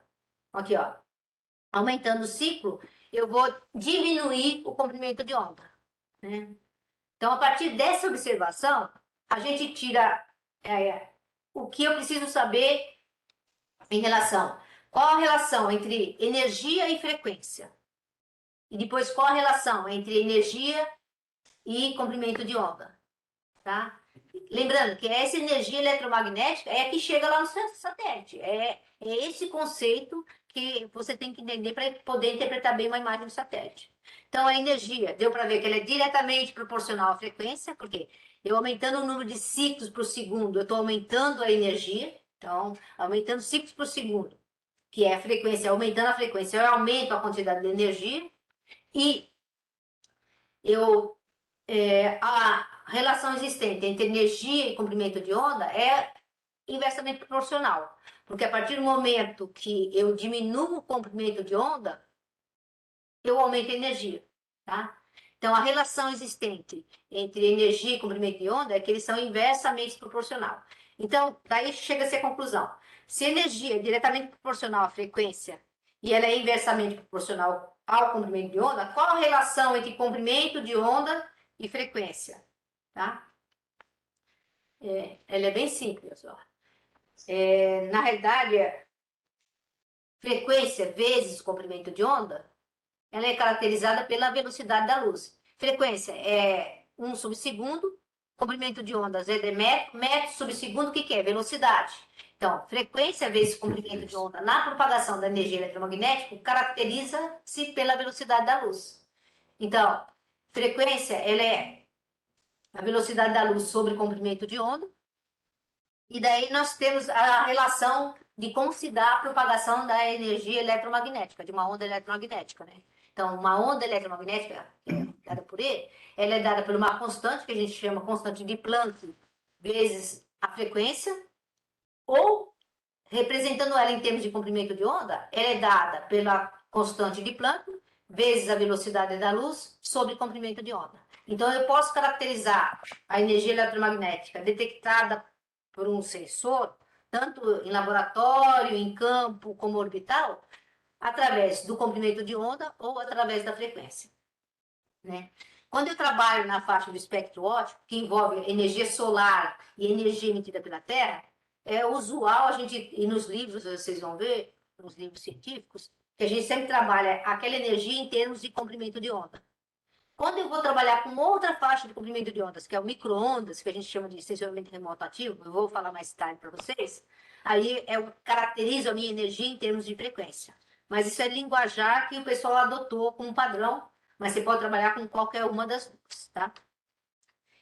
Aqui, ó. Aumentando o ciclo, eu vou diminuir o comprimento de onda. Né? Então, a partir dessa observação, a gente tira o que eu preciso saber em relação. Qual a relação entre energia e frequência? E depois, qual a relação entre energia e comprimento de onda? Tá? Lembrando que essa energia eletromagnética é a que chega lá no satélite. É esse conceito que você tem que entender para poder interpretar bem uma imagem do satélite. Então, a energia, deu para ver que ela é diretamente proporcional à frequência, porque eu aumentando o número de ciclos por segundo, eu estou aumentando a energia. Então, aumentando ciclos por segundo, que é a frequência, aumentando a frequência, eu aumento a quantidade de energia. E a relação existente entre energia e comprimento de onda é inversamente proporcional. Porque a partir do momento que eu diminuo o comprimento de onda, eu aumento a energia. Tá? Então, a relação existente entre energia e comprimento de onda é que eles são inversamente proporcional. Então, daí chega-se à conclusão. Se a energia é diretamente proporcional à frequência e ela é inversamente proporcional ao comprimento de onda, qual a relação entre comprimento de onda e frequência? Tá? Ela é bem simples. Ó. Na realidade, frequência vezes comprimento de onda, ela é caracterizada pela velocidade da luz. Frequência é 1 sobre segundo, comprimento de onda Z de metro, metro sobre segundo, o que é? Velocidade. Então, frequência vezes comprimento de onda na propagação da energia eletromagnética caracteriza-se pela velocidade da luz. Então, frequência ela é a velocidade da luz sobre comprimento de onda, e daí nós temos a relação de como se dá a propagação da energia eletromagnética, de uma onda eletromagnética, né? Então, uma onda eletromagnética, que é dada por E, ela é dada por uma constante, que a gente chama constante de Planck, vezes a frequência, ou, representando ela em termos de comprimento de onda, ela é dada pela constante de Planck, vezes a velocidade da luz, sobre comprimento de onda. Então, eu posso caracterizar a energia eletromagnética detectada por um sensor, tanto em laboratório, em campo, como orbital, através do comprimento de onda ou através da frequência. Né? Quando eu trabalho na faixa do espectro óptico, que envolve energia solar e energia emitida pela Terra, é usual a gente, e nos livros vocês vão ver, nos livros científicos, que a gente sempre trabalha aquela energia em termos de comprimento de onda. Quando eu vou trabalhar com outra faixa de comprimento de ondas, que é o micro-ondas, que a gente chama de extensionamento remoto ativo, eu vou falar mais tarde para vocês, aí eu caracterizo a minha energia em termos de frequência. Mas isso é linguajar que o pessoal adotou como padrão, mas você pode trabalhar com qualquer uma das duas, tá?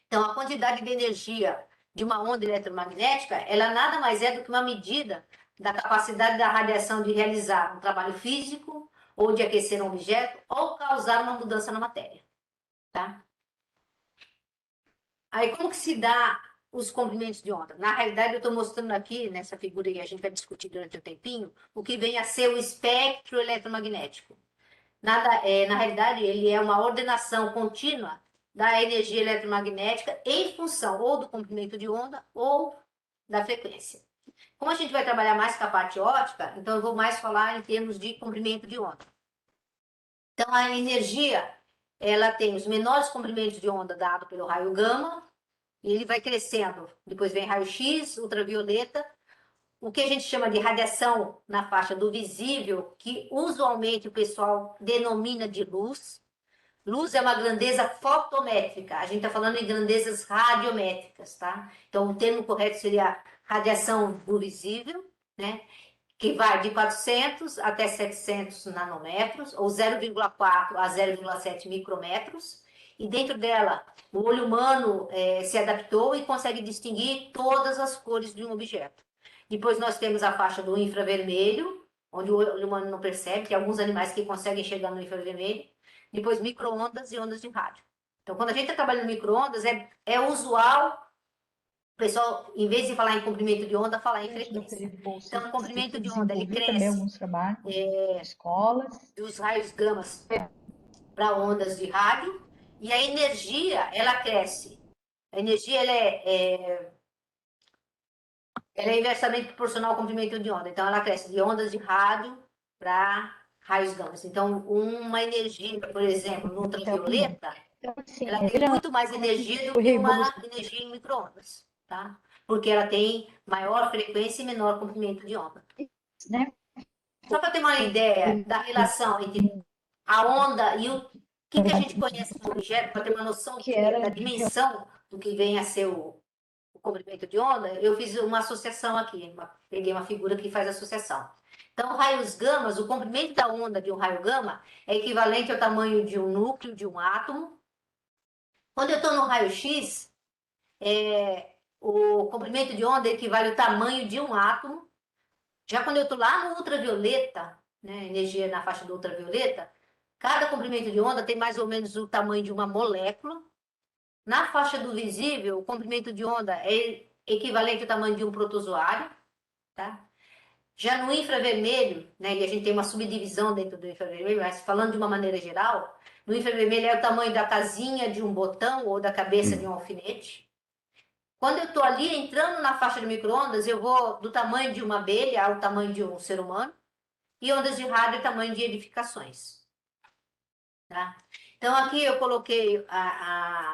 Então, a quantidade de energia de uma onda eletromagnética, ela nada mais é do que uma medida da capacidade da radiação de realizar um trabalho físico, ou de aquecer um objeto, ou causar uma mudança na matéria. Tá? Aí, como que se dá os comprimentos de onda? Na realidade, eu estou mostrando aqui, nessa figura que a gente vai discutir durante um tempinho, o que vem a ser o espectro eletromagnético. Na realidade, ele é uma ordenação contínua da energia eletromagnética em função ou do comprimento de onda ou da frequência. Como a gente vai trabalhar mais com a parte óptica, então eu vou mais falar em termos de comprimento de onda. Então, a energia ela tem os menores comprimentos de onda dado pelo raio gama, e ele vai crescendo. Depois vem raio X, ultravioleta, o que a gente chama de radiação na faixa do visível, que usualmente o pessoal denomina de luz. Luz é uma grandeza fotométrica, a gente está falando em grandezas radiométricas, tá? Então, o termo correto seria radiação do visível, né? Que vai de 400 até 700 nanômetros, ou 0,4 a 0,7 micrômetros, e dentro dela o olho humano se adaptou e consegue distinguir todas as cores de um objeto. Depois nós temos a faixa do infravermelho, onde o olho humano não percebe, tem alguns animais que conseguem enxergar no infravermelho. Depois micro-ondas e ondas de rádio. Então, quando a gente está trabalhando em micro-ondas, é usual o pessoal, em vez de falar em comprimento de onda, falar em frequência. Então, o comprimento de onda, ele Também cresce alguns trabalhos, escolas. dos raios gamas para ondas de rádio, e a energia, ela cresce. A energia, ela é inversamente proporcional ao comprimento de onda. Então, ela cresce de ondas de rádio para raios gamas. Então, uma energia, por exemplo, no ultravioleta, Então, assim, ela tem muito mais energia do que uma energia em micro-ondas, tá? Porque ela tem maior frequência e menor comprimento de onda. né? Só para ter uma ideia da relação entre a onda e o que a gente conhece como objeto, para ter uma noção da dimensão do que vem a ser o comprimento de onda, eu fiz uma associação aqui, peguei uma figura que faz associação. Então, raios gamas, o comprimento da onda de um raio gama é equivalente ao tamanho de um núcleo de um átomo. Quando eu estou no raio-x, o comprimento de onda equivale ao tamanho de um átomo. Já quando eu estou lá no ultravioleta, né, energia na faixa do ultravioleta, cada comprimento de onda tem mais ou menos o tamanho de uma molécula. Na faixa do visível, o comprimento de onda é equivalente ao tamanho de um protozoário. Tá? Já no infravermelho, né, e a gente tem uma subdivisão dentro do infravermelho, mas falando de uma maneira geral, no infravermelho é o tamanho da casinha de um botão ou da cabeça de um alfinete. Quando eu estou ali entrando na faixa de micro-ondas, eu vou do tamanho de uma abelha ao tamanho de um ser humano, e ondas de rádio é tamanho de edificações. tá? Então, aqui eu coloquei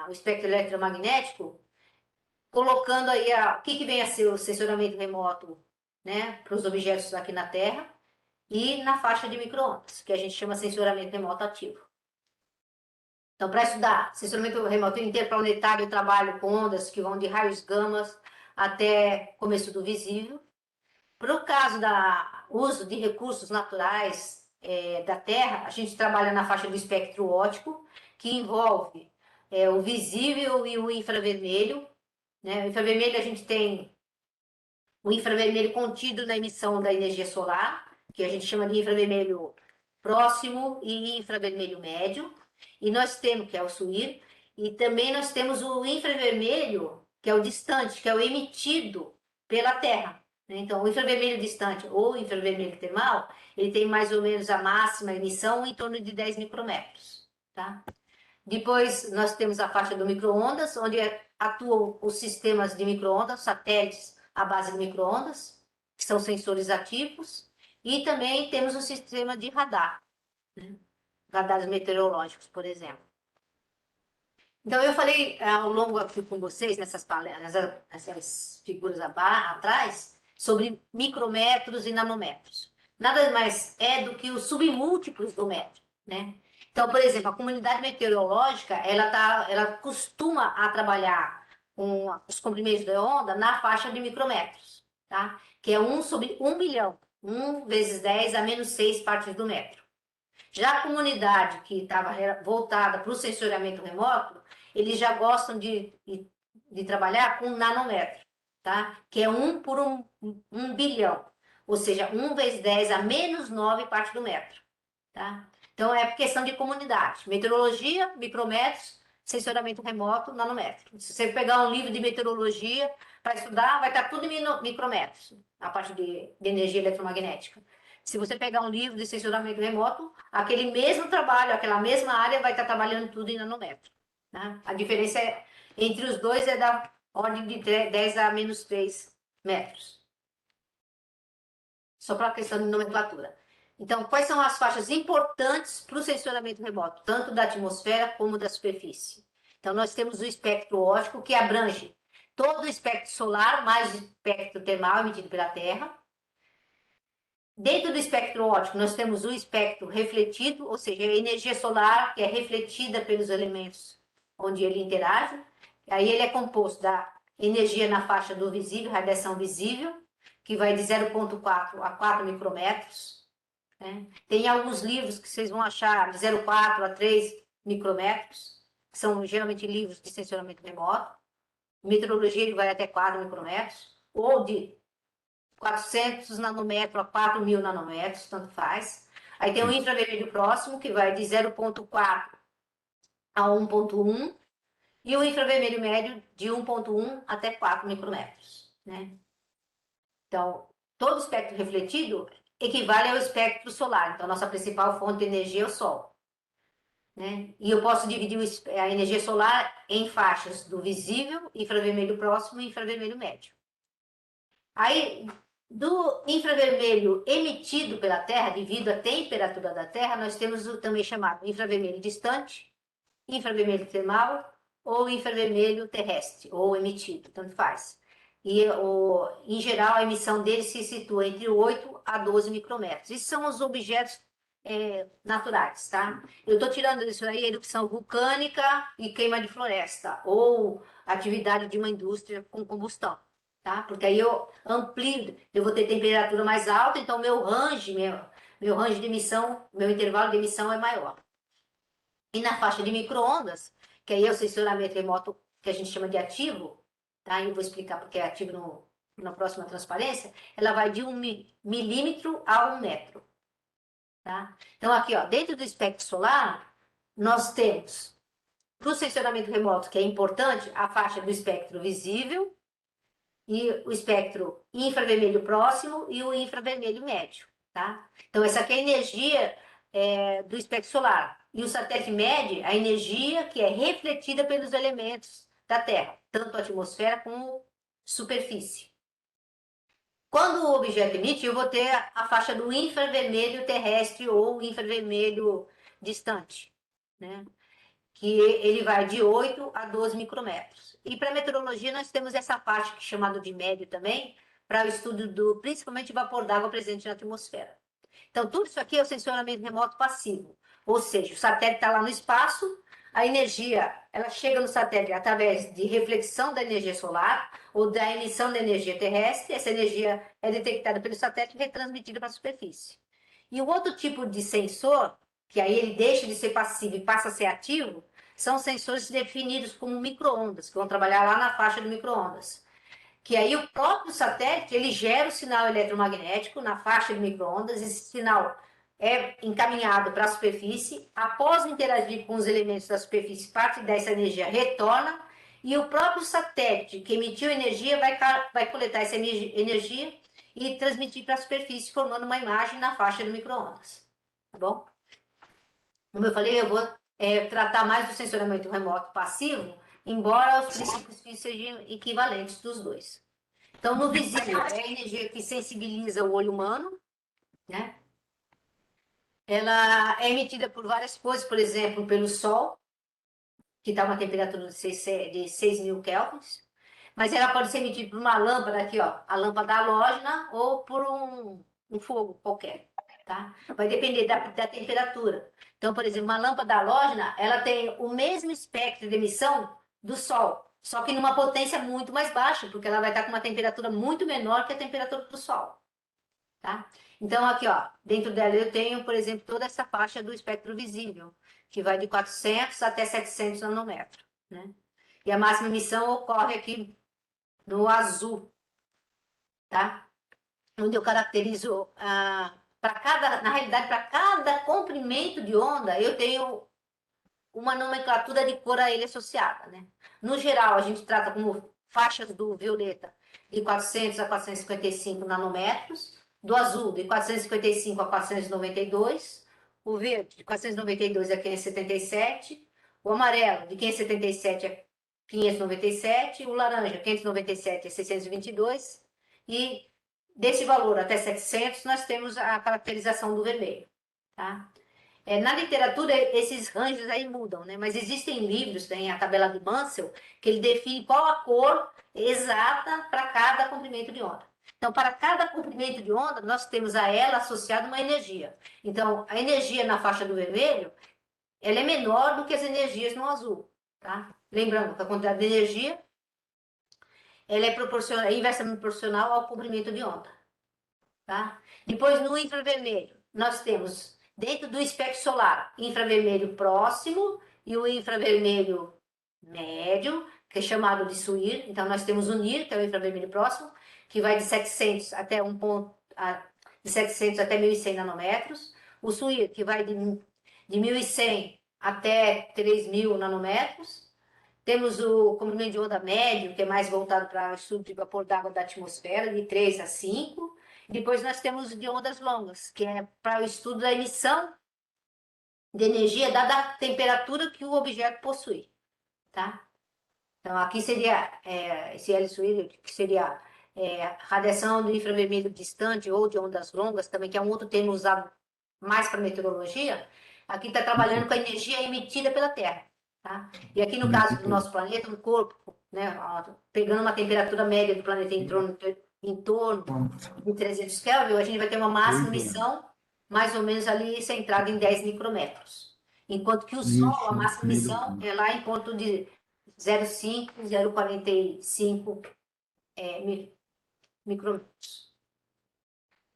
o espectro eletromagnético, colocando aí o que vem a ser o sensoramento remoto, né, para os objetos aqui na Terra e na faixa de micro-ondas, que a gente chama sensoramento remoto ativo. Então, para estudar sensoramento remoto interplanetário, eu trabalho com ondas que vão de raios gamas até começo do visível. Para o caso do uso de recursos naturais da Terra, a gente trabalha na faixa do espectro óptico, que envolve o visível e o infravermelho, né? O infravermelho, a gente tem o infravermelho contido na emissão da energia solar, que a gente chama de infravermelho próximo e infravermelho médio. E nós temos, que é o SUIR, e também nós temos o infravermelho, que é o distante, que é o emitido pela Terra. Então, o infravermelho distante ou infravermelho termal, ele tem mais ou menos a máxima emissão em torno de 10 micrômetros, tá? Depois, nós temos a faixa do micro-ondas, onde atuam os sistemas de micro-ondas, satélites à base de micro-ondas, que são sensores ativos, e também temos o sistema de radar, né? Radares meteorológicos, por exemplo. Então, eu falei ao longo aqui com vocês, nessas palestras, essas figuras atrás, sobre micrometros e nanômetros. Nada mais é do que os submúltiplos do metro, né? Então, por exemplo, a comunidade meteorológica, ela costuma a trabalhar com os comprimentos de onda na faixa de micrometros, tá? Que é 1 sobre 1 bilhão, 1 vezes 10 a menos 6 partes do metro. Já a comunidade que estava voltada para o sensoriamento remoto, eles já gostam de trabalhar com nanômetro, tá? Que é 1 por 1 bilhão, ou seja, 1 vezes 10 a menos 9 parte do metro, tá? Então, é questão de comunidade. Meteorologia, micrometros, sensoramento remoto, nanômetro. Se você pegar um livro de meteorologia para estudar, vai estar tudo em micrometros, a parte de energia eletromagnética. Se você pegar um livro de sensoramento remoto, aquele mesmo trabalho, aquela mesma área vai estar trabalhando tudo em nanômetro, né? A diferença entre os dois é da ordem de 10 a menos 3 metros. Só para a questão de nomenclatura. Então, quais são as faixas importantes para o sensoramento remoto, tanto da atmosfera como da superfície? Então, nós temos o espectro óptico, que abrange todo o espectro solar, mais o espectro termal emitido pela Terra. Dentro do espectro óptico, nós temos o espectro refletido, ou seja, a energia solar que é refletida pelos elementos onde ele interage. Aí ele é composto da energia na faixa do visível, radiação visível, que vai de 0,4 a 4 micrômetros, né? Tem alguns livros que vocês vão achar de 0,4 a 3 micrômetros, que são geralmente livros de sensoramento remoto. Meteorologia ele vai até 4 micrômetros, ou de 400 nanômetros a 4.000 nanômetros, tanto faz. Aí tem o infravermelho próximo, que vai de 0,4 a 1,1, e o infravermelho médio de 1,1 até 4 micrômetros, né? Então, todo o espectro refletido equivale ao espectro solar. Então, a nossa principal fonte de energia é o Sol, né? E eu posso dividir a energia solar em faixas do visível, infravermelho próximo e infravermelho médio. Aí, do infravermelho emitido pela Terra, devido à temperatura da Terra, nós temos o também chamado infravermelho distante, infravermelho termal ou infravermelho terrestre, ou emitido, tanto faz. E, em geral, a emissão dele se situa entre 8 a 12 micrômetros. Esses são os objetos naturais, tá? Eu estou tirando isso aí, a erupção vulcânica e queima de floresta, ou atividade de uma indústria com combustão. Tá? Porque aí eu amplio, eu vou ter temperatura mais alta, então meu range de emissão, meu intervalo de emissão é maior. E na faixa de micro-ondas, que aí é o sensoramento remoto que a gente chama de ativo, tá? Eu vou explicar porque é ativo na próxima transparência, ela vai de 1 milímetro a 1 metro. Tá? Então aqui, ó, dentro do espectro solar, nós temos, para o sensoramento remoto, que é importante, a faixa do espectro visível, e o espectro infravermelho próximo e o infravermelho médio, tá? Então, essa aqui é a energia do espectro solar. E o satélite mede a energia que é refletida pelos elementos da Terra, tanto a atmosfera como superfície. Quando o objeto emite, eu vou ter a faixa do infravermelho terrestre ou infravermelho distante. né? Que ele vai de 8 a 12 micrômetros. E para meteorologia nós temos essa parte que é chamada de médio também, para o estudo do principalmente vapor d'água presente na atmosfera. Então tudo isso aqui é o sensoramento remoto passivo, ou seja, o satélite está lá no espaço, a energia ela chega no satélite através de reflexão da energia solar ou da emissão da energia terrestre. Essa energia é detectada pelo satélite e retransmitida para a superfície. E o outro tipo de sensor, que aí ele deixa de ser passivo e passa a ser ativo, são sensores definidos como micro-ondas, que vão trabalhar lá na faixa do micro-ondas. Que aí o próprio satélite, ele gera o sinal eletromagnético na faixa de micro-ondas, esse sinal é encaminhado para a superfície, após interagir com os elementos da superfície, parte dessa energia retorna, e o próprio satélite que emitiu energia vai coletar essa energia e transmitir para a superfície, formando uma imagem na faixa do micro-ondas. Tá bom? Como eu falei, eu vou tratar mais do sensoramento remoto passivo, embora os princípios físicos sejam equivalentes dos dois. Então, no visível, é a energia que sensibiliza o olho humano, né? Ela é emitida por várias coisas, por exemplo, pelo Sol, que está a uma temperatura de 6.000 kelvins, mas ela pode ser emitida por uma lâmpada aqui, ó, a lâmpada halógena, ou por um fogo qualquer, tá? Vai depender da temperatura. Então, por exemplo, uma lâmpada halógena, ela tem o mesmo espectro de emissão do Sol, só que numa potência muito mais baixa, porque ela vai estar com uma temperatura muito menor que a temperatura do Sol, tá? Então, aqui, ó, dentro dela eu tenho, por exemplo, toda essa faixa do espectro visível, que vai de 400 até 700 nanômetros, né? E a máxima emissão ocorre aqui no azul, tá? Onde eu caracterizo, na realidade, para cada comprimento de onda, eu tenho uma nomenclatura de cor a ele associada, né? No geral, a gente trata como faixas do violeta de 400 a 455 nanômetros, do azul de 455 a 492, o verde de 492 a 577, o amarelo de 577 a 597, o laranja 597 a 622, e desse valor até 700 nós temos a caracterização do vermelho, tá? Na literatura, esses ranges aí mudam, né? Mas existem livros, tem a tabela de Munsell, que ele define qual a cor exata para cada comprimento de onda. Então, para cada comprimento de onda, nós temos a ela associada uma energia. Então, a energia na faixa do vermelho, ela é menor do que as energias no azul, tá? Lembrando que a quantidade de energia, ela é inversamente proporcional ao comprimento de onda, tá? Depois, no infravermelho, nós temos dentro do espectro solar, infravermelho próximo e o infravermelho médio, que é chamado de SUIR. Então, nós temos o NIR, que é o infravermelho próximo, que vai de 700 até de 700 até 1.100 nanômetros. O SUIR, que vai de 1.100 até 3.000 nanômetros. Temos o comprimento de onda médio, que é mais voltado para o estudo de vapor d'água da atmosfera, de 3 a 5. Depois nós temos de ondas longas, que é para o estudo da emissão de energia dada a temperatura que o objeto possui, tá? Então, aqui seria esse L-SUIR, que seria radiação do infravermelho distante ou de ondas longas, também, que é um outro termo usado mais para meteorologia. Aqui está trabalhando com a energia emitida pela Terra, tá? E aqui no caso do nosso planeta, um corpo, né, pegando uma temperatura média do planeta em torno de 300 Kelvin, a gente vai ter uma máxima emissão mais ou menos ali centrada em 10 micrômetros. Enquanto que o Sol, a máxima emissão é lá em ponto de 0,5, 0,45 micrômetros.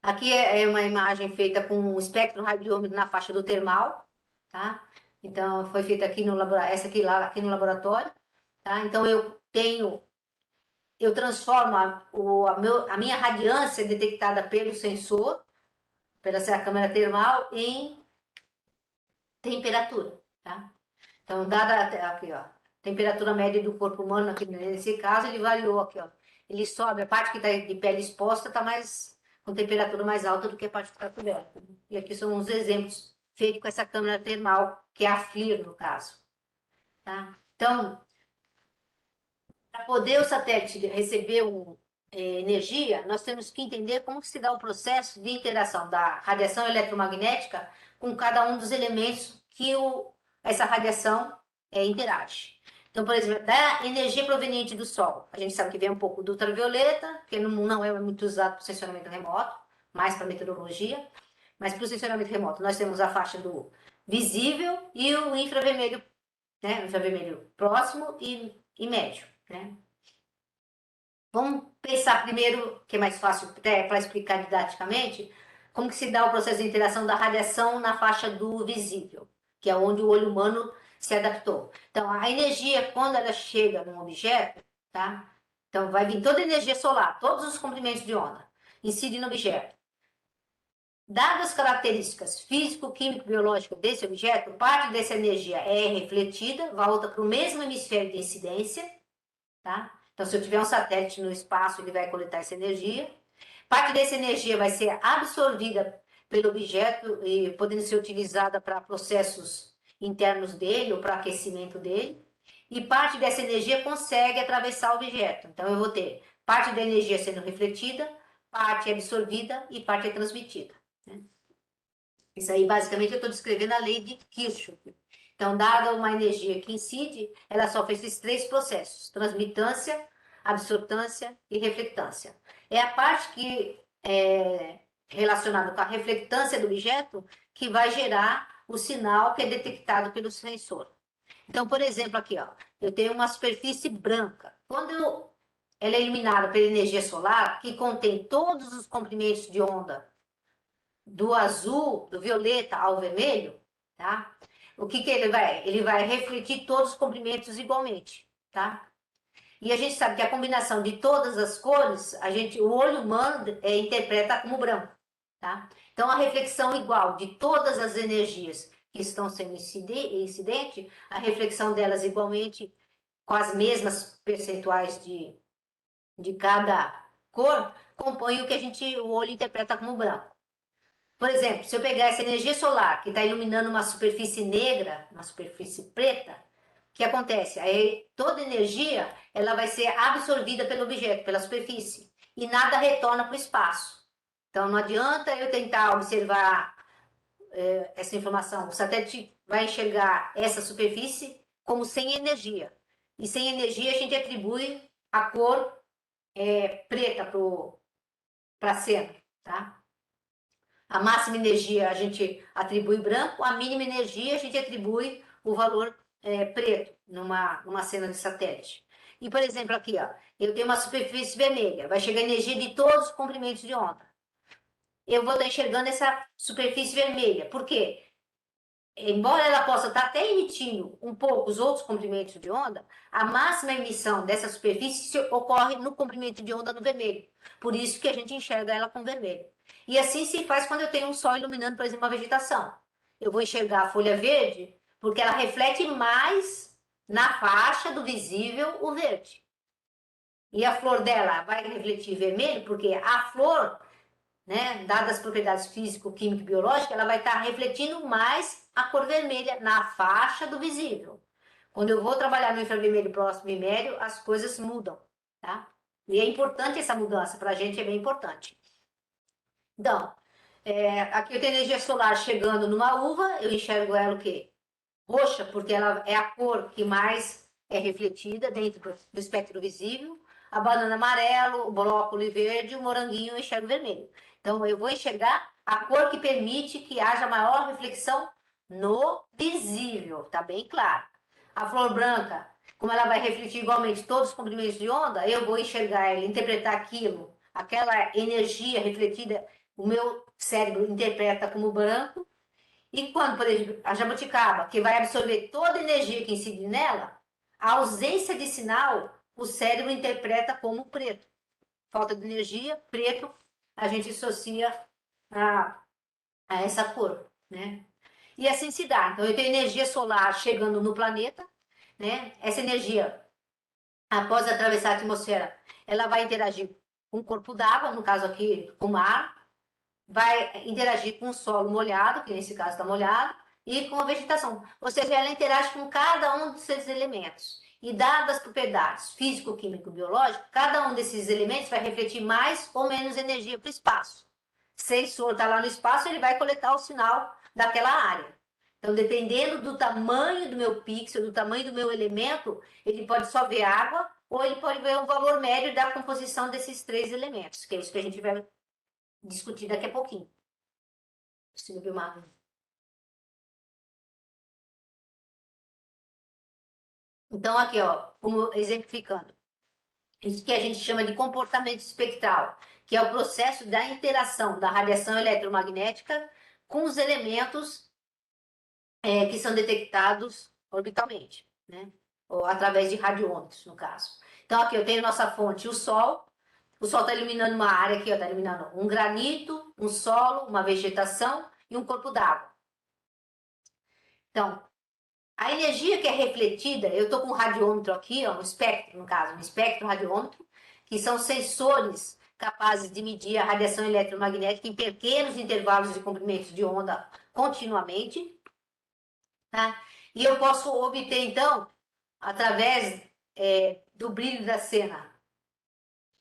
Aqui é uma imagem feita com um espectro radiômetro na faixa do termal, tá? Então, foi feita aqui no laboratório, essa aqui lá, aqui no laboratório, tá? Então, eu transformo a minha radiância detectada pelo sensor, pela câmera termal, em temperatura, tá? Então, dada aqui, ó, temperatura média do corpo humano, aqui nesse caso, ele variou aqui, ó. Ele sobe, a parte que está de pele exposta está com temperatura mais alta do que a parte que está coberta. E aqui são uns exemplos feitos com essa câmera termal, que é a FLIR, no caso. Tá? Então, para poder o satélite receber energia, nós temos que entender como se dá o processo de interação da radiação eletromagnética com cada um dos elementos que o essa radiação interage. Então, por exemplo, da energia proveniente do Sol, a gente sabe que vem um pouco do ultravioleta, que não é muito usado para o sensoramento remoto, mais para meteorologia, mas para o sensoramento remoto nós temos a faixa do visível e o infravermelho, né? O infravermelho próximo e médio, né? Vamos pensar primeiro, que é mais fácil até para explicar didaticamente, como que se dá o processo de interação da radiação na faixa do visível, que é onde o olho humano se adaptou. Então, a energia, quando ela chega num objeto, tá? Então, vai vir toda a energia solar, todos os comprimentos de onda, incide no objeto. Dadas as características físico, químico, biológico desse objeto, parte dessa energia é refletida, volta para o mesmo hemisfério de incidência, tá? Então, se eu tiver um satélite no espaço, ele vai coletar essa energia. Parte dessa energia vai ser absorvida pelo objeto e podendo ser utilizada para processos internos dele ou para aquecimento dele. E parte dessa energia consegue atravessar o objeto. Então, eu vou ter parte da energia sendo refletida, parte absorvida e parte transmitida, né? Isso aí, basicamente, eu estou descrevendo a lei de Kirchhoff. Então, dada uma energia que incide, ela sofre esses três processos: transmitância, absortância e reflectância. É a parte que é relacionada com a reflectância do objeto que vai gerar o sinal que é detectado pelo sensor. Então, por exemplo, aqui, ó, eu tenho uma superfície branca. Quando ela é iluminada pela energia solar, que contém todos os comprimentos de onda do azul, do violeta ao vermelho, tá? O que ele vai? Ele vai refletir todos os comprimentos igualmente, tá? E a gente sabe que a combinação de todas as cores, o olho humano interpreta como branco, tá? Então, a reflexão igual de todas as energias que estão sendo incidente, a reflexão delas igualmente, com as mesmas percentuais de cada cor, compõe o que o olho interpreta como branco. Por exemplo, se eu pegar essa energia solar que está iluminando uma superfície negra, uma superfície preta, o que acontece? Aí toda energia ela vai ser absorvida pelo objeto, pela superfície, e nada retorna para o espaço. Então não adianta eu tentar observar essa informação. O satélite vai enxergar essa superfície como sem energia. E sem energia a gente atribui a cor preta para a cena, tá? A máxima energia a gente atribui branco, a mínima energia a gente atribui o valor preto numa cena de satélite. E, por exemplo, aqui, ó, eu tenho uma superfície vermelha, vai chegar energia de todos os comprimentos de onda. Eu vou estar enxergando essa superfície vermelha. Por quê? Embora ela possa estar até emitindo um pouco os outros comprimentos de onda, a máxima emissão dessa superfície ocorre no comprimento de onda no vermelho. Por isso que a gente enxerga ela com vermelho. E assim se faz quando eu tenho um sol iluminando, por exemplo, uma vegetação. Eu vou enxergar a folha verde porque ela reflete mais na faixa do visível o verde. E a flor dela vai refletir vermelho porque a flor, né, dadas as propriedades físico, químico e biológicas, ela vai estar refletindo mais a cor vermelha na faixa do visível. Quando eu vou trabalhar no infravermelho próximo e médio, as coisas mudam, tá? E é importante essa mudança, para a gente é bem importante. Então, aqui eu tenho energia solar chegando numa uva, eu enxergo ela o quê? Roxa, porque ela é a cor que mais é refletida dentro do espectro visível. A banana amarelo, o brócolis verde, o moranguinho eu enxergo vermelho. Então, eu vou enxergar a cor que permite que haja maior reflexão no visível, tá bem claro. A flor branca, como ela vai refletir igualmente todos os comprimentos de onda, eu vou enxergar ela, interpretar aquilo, aquela energia refletida, o meu cérebro interpreta como branco. E quando, por exemplo, a jabuticaba, que vai absorver toda a energia que incide nela, a ausência de sinal, o cérebro interpreta como preto. Falta de energia, preto, a gente associa a essa cor, né? E assim se dá. Então, eu tenho energia solar chegando no planeta, né? Essa energia, após atravessar a atmosfera, ela vai interagir com o corpo d'água, no caso aqui, com o mar, vai interagir com o solo molhado, que nesse caso está molhado, e com a vegetação. Ou seja, ela interage com cada um desses elementos. E dadas as propriedades físico, químico e biológico, cada um desses elementos vai refletir mais ou menos energia para o espaço. Se o sensor está lá no espaço, ele vai coletar o sinal daquela área. Então, dependendo do tamanho do meu pixel, do tamanho do meu elemento, ele pode só ver água, ou ele pode ver o valor médio da composição desses 3 elementos, que é isso que a gente vai discutir daqui a pouquinho. Se beber uma água. Então, aqui, ó, como exemplificando, isso que a gente chama de comportamento espectral, que é o processo da interação da radiação eletromagnética com os elementos que são detectados orbitalmente, né? Ou através de radiômetros, no caso. Então, aqui eu tenho nossa fonte, o Sol. O Sol está iluminando uma área aqui, está iluminando um granito, um solo, uma vegetação e um corpo d'água. Então, a energia que é refletida, eu estou com um radiômetro aqui, ó, um espectro, no caso, um espectro radiômetro, que são sensores capazes de medir a radiação eletromagnética em pequenos intervalos de comprimento de onda continuamente. Tá? E eu posso obter, então, através do brilho da cena,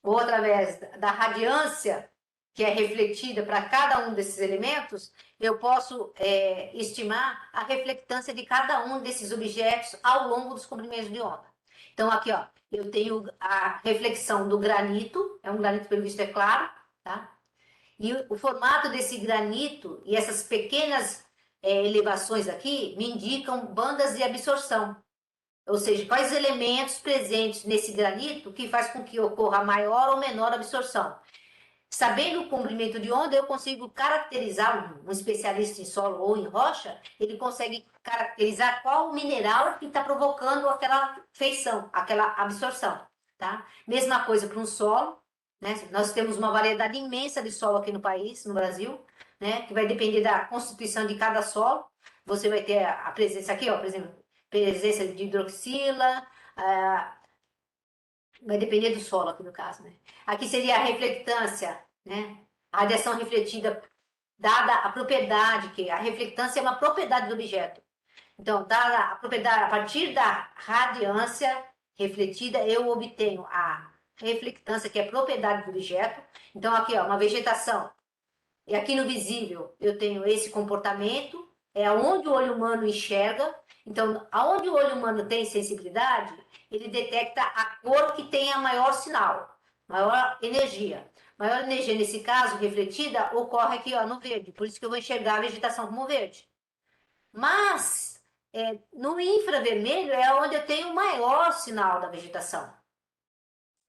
ou através da radiância que é refletida para cada um desses elementos, eu posso estimar a reflectância de cada um desses objetos ao longo dos comprimentos de onda. Então, aqui, ó, eu tenho a reflexão do granito, é um granito, pelo visto, é claro, tá? E o formato desse granito e essas pequenas elevações aqui me indicam bandas de absorção. Ou seja, quais elementos presentes nesse granito que faz com que ocorra maior ou menor absorção. Sabendo o comprimento de onda, eu consigo caracterizar, um especialista em solo ou em rocha, ele consegue caracterizar qual mineral que está provocando aquela feição, aquela absorção. Tá? Mesma coisa para um solo, né? Nós temos uma variedade imensa de solo aqui no país, no Brasil, né? Que vai depender da constituição de cada solo. Você vai ter a presença aqui, ó, por exemplo, presença de hidroxila, vai depender do solo aqui no caso, né? Aqui seria a reflectância, né? A radiação refletida, dada a propriedade, que a reflectância é uma propriedade do objeto. Então, dada a propriedade, a partir da radiância refletida, eu obtenho a reflectância, que é propriedade do objeto. Então, aqui, ó, uma vegetação. E aqui no visível, eu tenho esse comportamento, é onde o olho humano enxerga. Então, aonde o olho humano tem sensibilidade, ele detecta a cor que tem a maior sinal, maior energia. Maior energia, nesse caso, refletida, ocorre aqui, ó, no verde. Por isso que eu vou enxergar a vegetação como verde. Mas, no infravermelho é onde eu tenho o maior sinal da vegetação.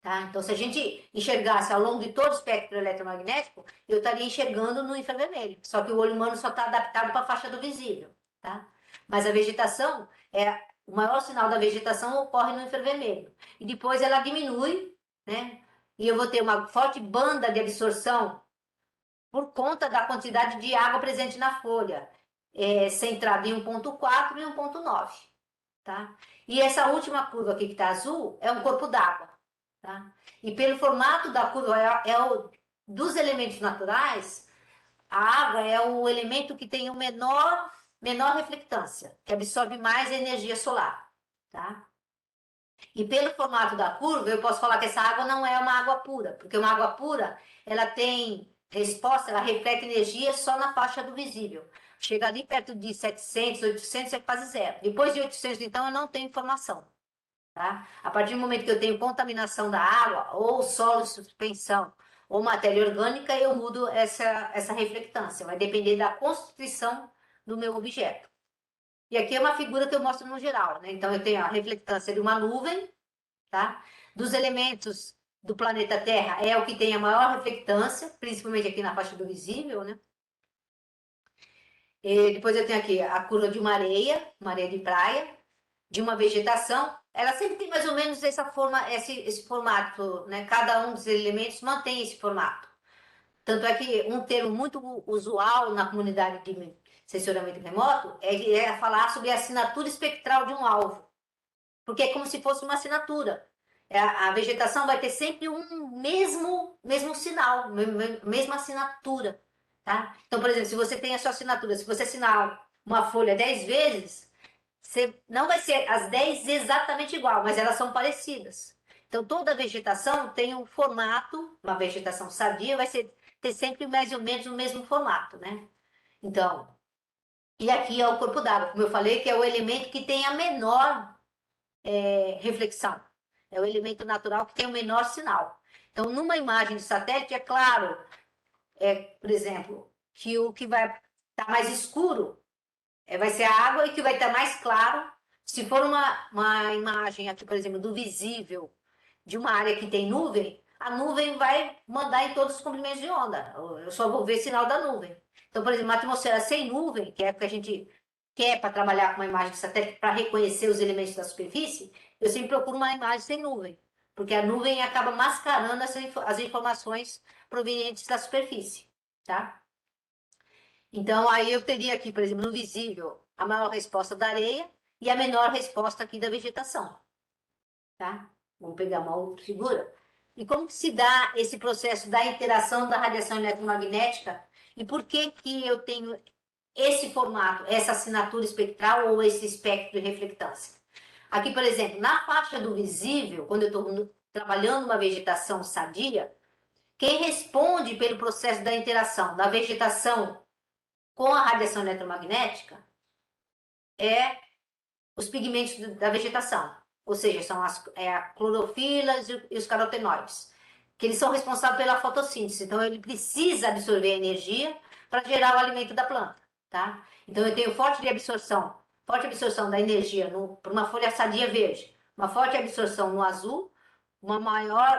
Tá? Então, se a gente enxergasse ao longo de todo o espectro eletromagnético, eu estaria enxergando no infravermelho. Só que o olho humano só está adaptado para a faixa do visível. Tá? Mas a vegetação, o maior sinal da vegetação ocorre no infravermelho. E depois ela diminui, né? E eu vou ter uma forte banda de absorção por conta da quantidade de água presente na folha, centrada em 1,4 e 1,9. Tá? E essa última curva aqui que está azul é um corpo d'água. Tá? E pelo formato da curva, dos elementos naturais, a água é o elemento que tem o menor reflectância, que absorve mais energia solar. Tá? E pelo formato da curva, eu posso falar que essa água não é uma água pura, porque uma água pura, ela tem resposta, ela reflete energia só na faixa do visível. Chega ali perto de 700, 800 é quase zero. Depois de 800, então, eu não tenho informação. Tá? A partir do momento que eu tenho contaminação da água, ou solo de suspensão, ou matéria orgânica, eu mudo essa reflectância. Vai depender da constituição do meu objeto. E aqui é uma figura que eu mostro no geral, né? Então, eu tenho a reflectância de uma nuvem, tá? Dos elementos do planeta Terra, é o que tem a maior reflectância, principalmente aqui na faixa do visível, né? E depois eu tenho aqui a curva de uma areia de praia, de uma vegetação. Ela sempre tem mais ou menos essa forma, esse formato, né? Cada um dos elementos mantém esse formato. Tanto é que um termo muito usual na comunidade de sensoriamento remoto é falar sobre a assinatura espectral de um alvo. Porque é como se fosse uma assinatura. A vegetação vai ter sempre um mesmo sinal, mesma assinatura. Tá? Então, por exemplo, se você tem a sua assinatura, se você assinar uma folha 10 vezes, não vai ser as 10 exatamente igual, mas elas são parecidas. Então, toda vegetação tem um formato, uma vegetação sadia vai ter sempre mais ou menos o mesmo formato, né? Então, E aqui é o corpo d'água, como eu falei, que é o elemento que tem a menor reflexão. É o elemento natural que tem o menor sinal. Então, numa imagem de satélite, é claro, por exemplo, que o que vai estar mais escuro vai ser a água e que vai estar mais claro. Se for uma imagem aqui, por exemplo, do visível de uma área que tem nuvem, a nuvem vai mandar em todos os comprimentos de onda. Eu só vou ver sinal da nuvem. Então, por exemplo, uma atmosfera sem nuvem, que é o que a gente quer para trabalhar com uma imagem de satélite, para reconhecer os elementos da superfície, eu sempre procuro uma imagem sem nuvem, porque a nuvem acaba mascarando as informações provenientes da superfície, tá? Então, aí eu teria aqui, por exemplo, no visível, a maior resposta da areia e a menor resposta aqui da vegetação, tá? Vamos pegar uma outra figura. E como que se dá esse processo da interação da radiação eletromagnética e por que que eu tenho esse formato, essa assinatura espectral ou esse espectro de reflectância? Aqui, por exemplo, na faixa do visível, quando eu estou trabalhando uma vegetação sadia, quem responde pelo processo da interação da vegetação com a radiação eletromagnética é os pigmentos da vegetação, ou seja, são a clorofila e os carotenoides, que eles são responsáveis pela fotossíntese. Então, ele precisa absorver energia para gerar o alimento da planta, tá? Então, eu tenho forte absorção da energia para uma folha sadia verde, uma forte absorção no azul, uma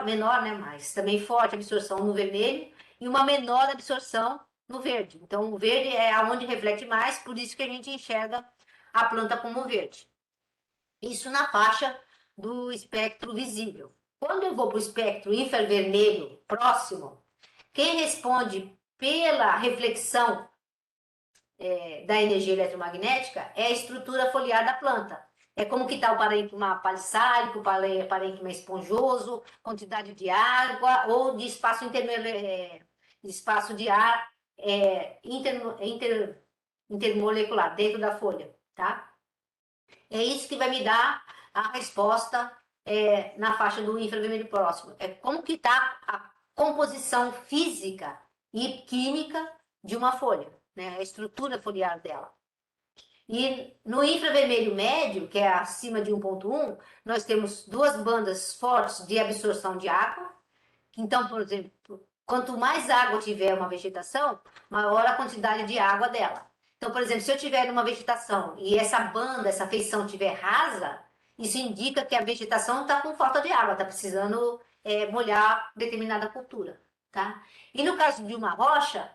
menor, né, mas também forte absorção no vermelho e uma menor absorção no verde. Então, o verde é aonde reflete mais, por isso que a gente enxerga a planta como verde. Isso na faixa do espectro visível. Quando eu vou para o espectro infravermelho próximo, quem responde pela reflexão da energia eletromagnética é a estrutura foliar da planta. É como que está o parênquima palissálico, o parênquima esponjoso, quantidade de água ou de espaço, espaço de ar intermolecular dentro da folha, tá? É isso que vai me dar a resposta na faixa do infravermelho próximo. É como que está a composição física e química de uma folha, né? A estrutura foliar dela. E no infravermelho médio, que é acima de 1,1, nós temos duas bandas fortes de absorção de água. Então, por exemplo, quanto mais água tiver uma vegetação, maior a quantidade de água dela. Então, por exemplo, se eu tiver uma vegetação e essa banda, essa feição estiver rasa, isso indica que a vegetação está com falta de água, está precisando molhar determinada cultura, tá? E no caso de uma rocha,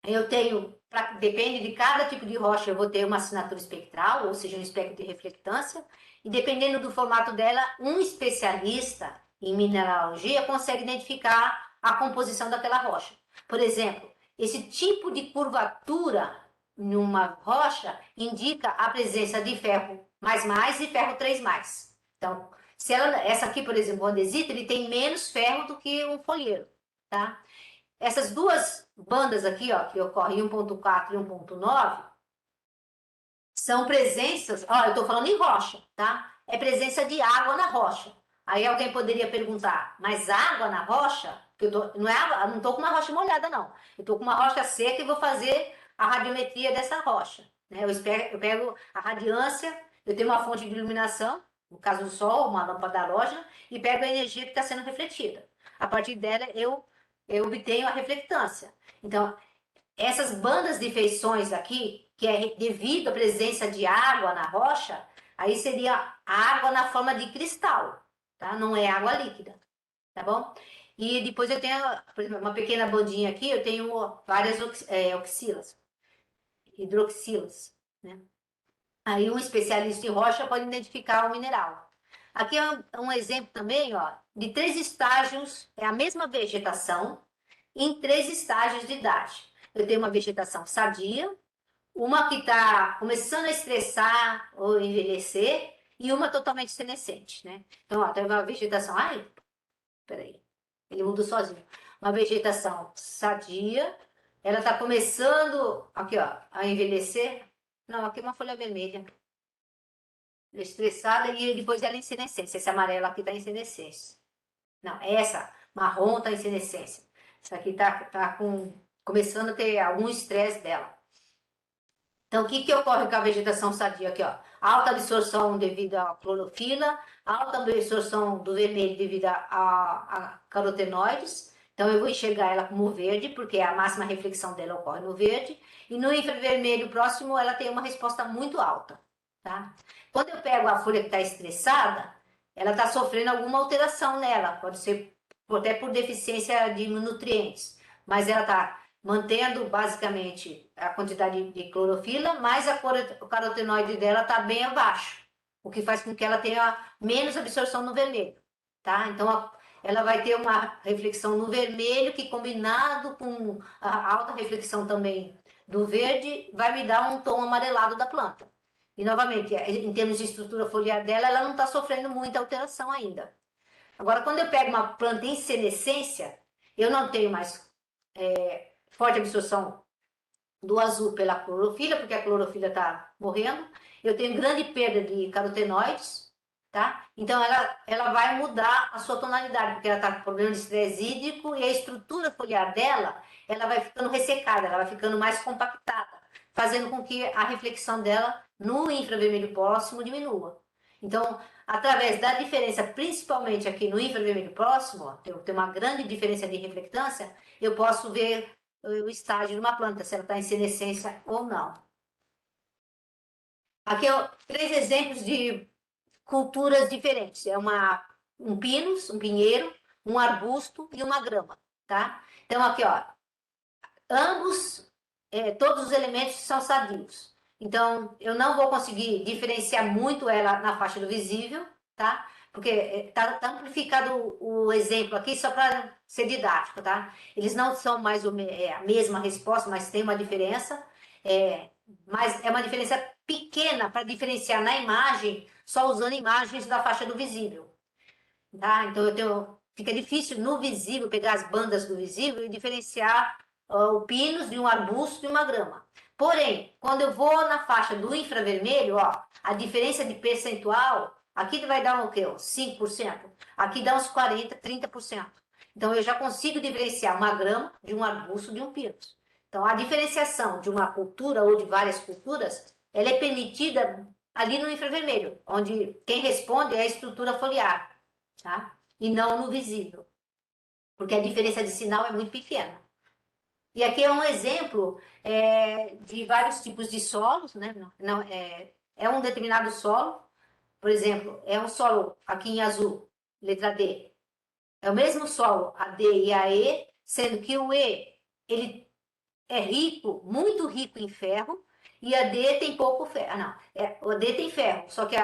eu tenho, depende de cada tipo de rocha, eu vou ter uma assinatura espectral, ou seja, um espectro de reflectância, e dependendo do formato dela, um especialista em mineralogia consegue identificar a composição daquela rocha. Por exemplo, esse tipo de curvatura numa rocha indica a presença de ferro mais e ferro 3+. Então, se essa aqui, por exemplo, o andesita, ele tem menos ferro do que um folheiro, tá? Essas duas bandas aqui, ó, que ocorrem 1,4 e 1,9, são presenças, ó, eu estou falando em rocha, tá? É presença de água na rocha. Aí alguém poderia perguntar, mas água na rocha? Não estou com uma rocha molhada, não. Eu estou com uma rocha seca e vou fazer a radiometria dessa rocha, né? Eu pego a radiância, eu tenho uma fonte de iluminação, no caso do sol, uma lâmpada halógena, e pego a energia que está sendo refletida. A partir dela, eu obtenho a reflectância. Então, essas bandas de feições aqui, que é devido à presença de água na rocha, aí seria a água na forma de cristal, tá? Não é água líquida, tá bom? E depois eu tenho, por exemplo, uma pequena bandinha aqui, eu tenho várias oxilas, hidroxilas, né? Aí um especialista em rocha pode identificar o mineral. Aqui é um exemplo também, ó, de 3 estágios, é a mesma vegetação, em 3 estágios de idade. Eu tenho uma vegetação sadia, uma que está começando a estressar ou envelhecer, e uma totalmente senescente, né? Então, ó, tem uma vegetação... Ai, peraí, ele mudou sozinho. Uma vegetação sadia, ela está começando, aqui, ó, a envelhecer. Não, aqui é uma folha vermelha. Estressada e depois ela em senescência. Esse amarelo aqui está em senescência. Não, essa marrom está em senescência. Essa aqui está começando a ter algum estresse dela. Então, o que que ocorre com a vegetação sadia aqui, ó? Alta absorção devido à clorofila, alta absorção do vermelho devido a carotenoides. Então, eu vou enxergar ela como verde, porque a máxima reflexão dela ocorre no verde. E no infravermelho próximo, ela tem uma resposta muito alta, tá? Quando eu pego a folha que está estressada, ela está sofrendo alguma alteração nela, pode ser até por deficiência de nutrientes, mas ela está mantendo basicamente a quantidade de clorofila, mas o carotenoide dela está bem abaixo, o que faz com que ela tenha menos absorção no vermelho, tá? Então, ela vai ter uma reflexão no vermelho que, combinado com a alta reflexão também do verde, vai me dar um tom amarelado da planta. E, novamente, em termos de estrutura foliar dela, ela não está sofrendo muita alteração ainda. Agora, quando eu pego uma planta em senescência, eu não tenho mais forte absorção do azul pela clorofila, porque a clorofila está morrendo. Eu tenho grande perda de carotenoides, tá? Então, ela vai mudar a sua tonalidade, porque ela está com problema de estresse hídrico e a estrutura foliar dela, ela vai ficando ressecada, ela vai ficando mais compactada, fazendo com que a reflexão dela no infravermelho próximo diminua. Então, através da diferença, principalmente aqui no infravermelho próximo, ó, tem uma grande diferença de reflectância, eu posso ver o estágio de uma planta, se ela está em senescência ou não. Aqui, ó, 3 exemplos de culturas diferentes. É um pinus, um pinheiro, um arbusto e uma grama, tá? Então, aqui, ó, ambos, todos os elementos são sadios. Então, eu não vou conseguir diferenciar muito ela na faixa do visível, tá? Porque tá amplificado o exemplo aqui só para ser didático, tá? Eles não são mais a mesma resposta, mas tem uma diferença. Mas é uma diferença pequena para diferenciar na imagem, só usando imagens da faixa do visível, tá? Então, fica difícil no visível, pegar as bandas do visível e diferenciar o pinus de um arbusto e uma grama. Porém, quando eu vou na faixa do infravermelho, ó, a diferença de percentual, aqui vai dar o quê? 5%. Aqui dá uns 40%, 30%. Então, eu já consigo diferenciar uma grama de um arbusto de um pinus. Então, a diferenciação de uma cultura ou de várias culturas, ela é permitida ali no infravermelho, onde quem responde é a estrutura foliar, tá? E não no visível, porque a diferença de sinal é muito pequena. E aqui é um exemplo de vários tipos de solos, né? Não, é um determinado solo, por exemplo, é um solo aqui em azul, letra D. É o mesmo solo, a D e a E, sendo que o E ele é rico, muito rico em ferro, e a D tem pouco ferro. Ah, não, a D tem ferro, só que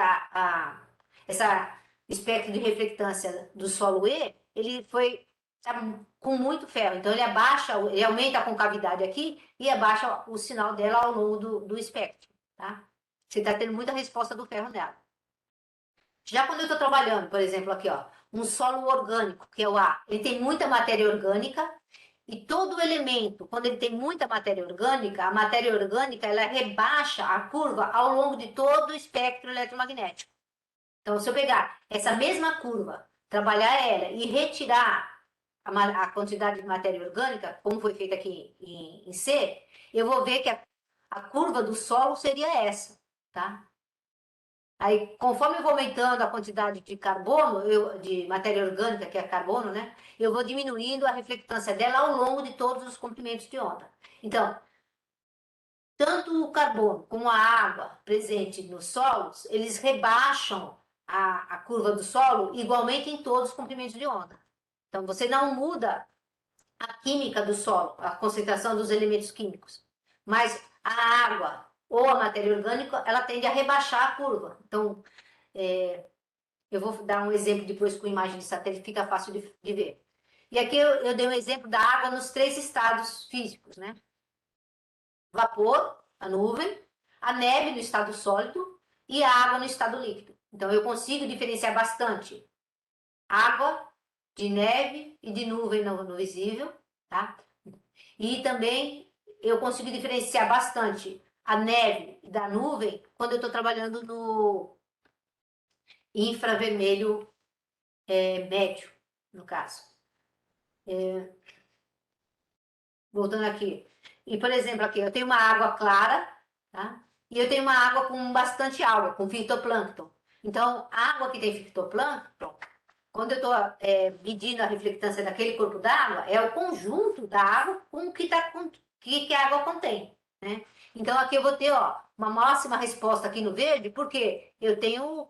essa espectro de reflectância do solo E, ele foi com muito ferro. Então, ele aumenta a concavidade aqui e abaixa o sinal dela ao longo do espectro, tá? Você está tendo muita resposta do ferro nela. Já quando eu estou trabalhando, por exemplo, aqui, ó, um solo orgânico, que é o A, ele tem muita matéria orgânica, e todo elemento, quando ele tem muita matéria orgânica, a matéria orgânica ela rebaixa a curva ao longo de todo o espectro eletromagnético. Então, se eu pegar essa mesma curva, trabalhar ela e retirar a quantidade de matéria orgânica, como foi feito aqui em C, eu vou ver que a curva do solo seria essa, tá? Aí, conforme eu vou aumentando a quantidade de carbono, de matéria orgânica, que é carbono, né? Eu vou diminuindo a reflectância dela ao longo de todos os comprimentos de onda. Então, tanto o carbono como a água presente nos solos, eles rebaixam a curva do solo igualmente em todos os comprimentos de onda. Então, você não muda a química do solo, a concentração dos elementos químicos, mas a água ou a matéria orgânica, ela tende a rebaixar a curva. Então, eu vou dar um exemplo depois com imagem de satélite, fica fácil de ver. E aqui eu dei um exemplo da água nos 3 estados físicos, né? Vapor, a nuvem, a neve no estado sólido e a água no estado líquido. Então, eu consigo diferenciar bastante água de neve e de nuvem no visível, tá? E também eu consigo diferenciar bastante a neve da nuvem quando eu estou trabalhando no infravermelho médio, no caso. Voltando aqui. E, por exemplo, aqui eu tenho uma água clara, tá? e eu tenho uma água com bastante água, com fitoplâncton. Então, a água que tem fitoplâncton, quando eu estou medindo a reflectância daquele corpo d'água, é o conjunto da água com o que a água contém, né? Então, aqui eu vou ter, ó, uma máxima resposta aqui no verde, porque eu tenho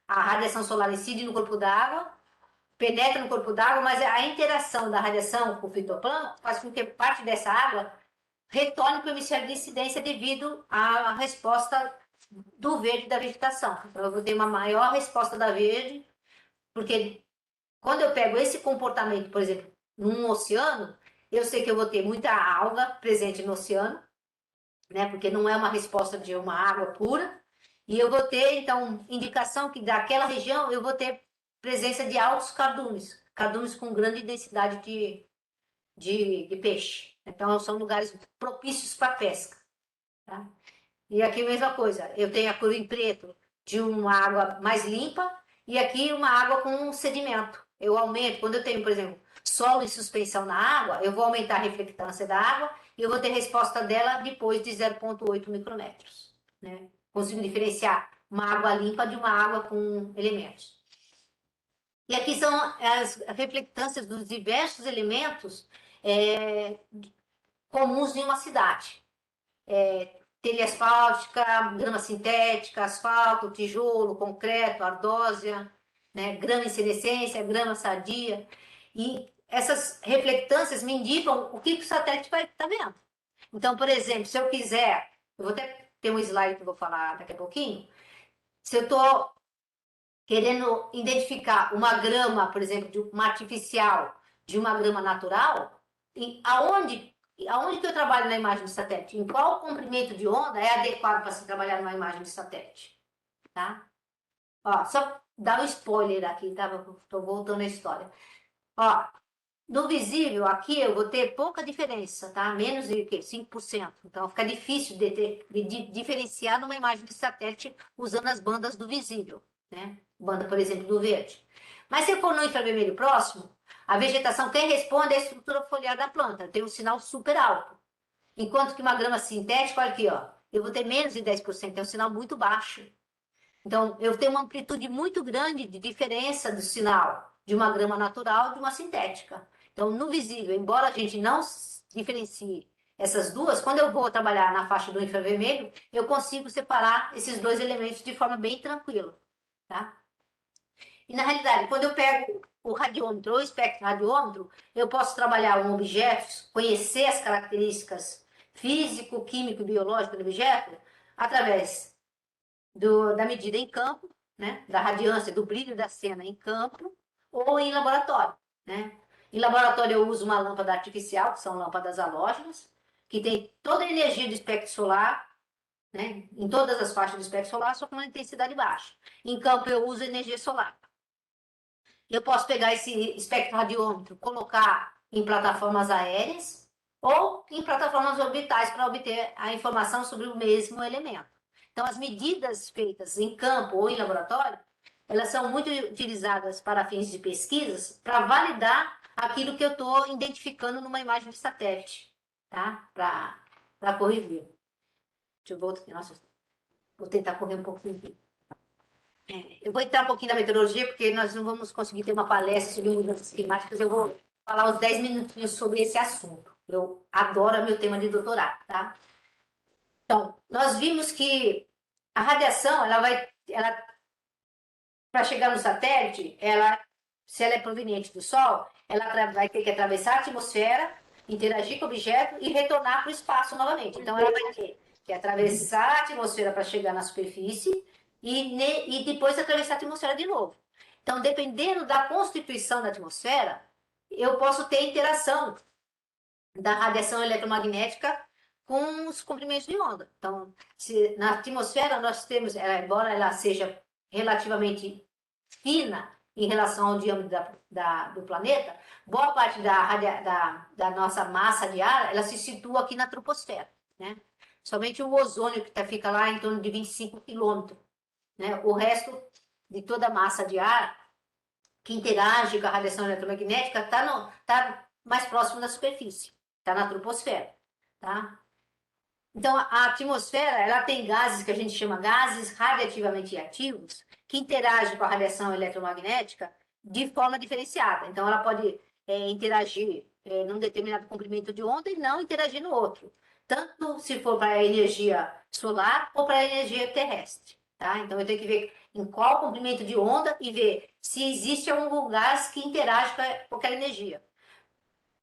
a radiação solar incide no corpo d'água, penetra no corpo d'água, mas a interação da radiação com o fitoplâncton faz com que parte dessa água retorne para o hemisfério de incidência devido à resposta do verde da vegetação. Então, eu vou ter uma maior resposta da verde, porque quando eu pego esse comportamento, por exemplo, num oceano, eu sei que eu vou ter muita alga presente no oceano, né? Porque não é uma resposta de uma água pura. E eu vou ter, então, indicação que daquela região eu vou ter presença de altos cardumes, cardumes com grande densidade de peixe. Então, são lugares propícios para pesca. Tá? E aqui a mesma coisa, eu tenho a cor em preto de uma água mais limpa e aqui uma água com sedimento. Eu aumento, quando eu tenho, por exemplo, solo em suspensão na água, eu vou aumentar a reflectância da água e eu vou ter resposta dela depois de 0,8 micrômetros. Né? Consigo diferenciar uma água limpa de uma água com elementos. E aqui são as reflectâncias dos diversos elementos comuns em uma cidade. Telha asfáltica, grama sintética, asfalto, tijolo, concreto, ardósia, né, grama em senescência, grama sadia. E essas reflectâncias me indicam o que o satélite vai estar vendo. Então, por exemplo, se eu quiser, eu vou até ter um slide que eu vou falar daqui a pouquinho, se eu estou querendo identificar uma grama, por exemplo, de uma artificial, de uma grama natural, e aonde que eu trabalho na imagem de satélite? Em qual comprimento de onda é adequado para se trabalhar numa imagem de satélite? Tá? Ó, só dar um spoiler aqui, tá? Estou voltando à história. Ó, no visível, aqui eu vou ter pouca diferença, tá? Menos de 5%. Então, fica difícil de diferenciar numa imagem de satélite usando as bandas do visível, né? Banda, por exemplo, do verde. Mas se for no infravermelho próximo, a vegetação, quem responde é a estrutura foliar da planta. Tem um sinal super alto. Enquanto que uma grama sintética, olha aqui, ó, eu vou ter menos de 10%, é um sinal muito baixo. Então, eu tenho uma amplitude muito grande de diferença do sinal de uma grama natural de uma sintética. Então, no visível, embora a gente não diferencie essas duas, quando eu vou trabalhar na faixa do infravermelho, eu consigo separar esses dois elementos de forma bem tranquila. Tá? E, na realidade, quando eu pego o radiômetro ou o espectroradiômetro, eu posso trabalhar um objeto, conhecer as características físico, químico e biológico do objeto através da medida em campo, né, da radiância, do brilho da cena em campo ou em laboratório. Né? Em laboratório eu uso uma lâmpada artificial, que são lâmpadas halógenas, que tem toda a energia do espectro solar, né, em todas as faixas do espectro solar, só com uma intensidade baixa. Em campo eu uso energia solar. Eu posso pegar esse espectroradiômetro, colocar em plataformas aéreas ou em plataformas orbitais para obter a informação sobre o mesmo elemento. Então, as medidas feitas em campo ou em laboratório, elas são muito utilizadas para fins de pesquisas para validar aquilo que eu estou identificando numa imagem de satélite, tá? Para corrigir. Deixa eu voltar aqui. Nossa, vou tentar correr um pouquinho aqui. Eu vou entrar um pouquinho na meteorologia, porque nós não vamos conseguir ter uma palestra sobre mudanças climáticas. Eu vou falar uns 10 minutinhos sobre esse assunto. Eu adoro meu tema de doutorado, tá? Então, nós vimos que a radiação, para chegar no satélite, se ela é proveniente do Sol, ela vai ter que atravessar a atmosfera, interagir com o objeto e retornar para o espaço novamente. Então, ela vai ter que atravessar a atmosfera para chegar na superfície e depois atravessar a atmosfera de novo. Então, dependendo da constituição da atmosfera, eu posso ter interação da radiação eletromagnética com os comprimentos de onda. Então, na atmosfera nós temos, embora ela seja relativamente fina em relação ao diâmetro do planeta, boa parte da nossa massa de ar, ela se situa aqui na troposfera, né? Somente o ozônio que fica lá em torno de 25 quilômetros, né? O resto de toda a massa de ar que interage com a radiação eletromagnética está mais próximo da superfície, está na troposfera, tá? Então, a atmosfera, ela tem gases que a gente chama gases radiativamente ativos, que interagem com a radiação eletromagnética de forma diferenciada. Então, ela pode interagir num determinado comprimento de onda e não interagir no outro. Tanto se for para a energia solar ou para a energia terrestre. Tá? Então, eu tenho que ver em qual comprimento de onda e ver se existe algum gás que interage com aquela energia.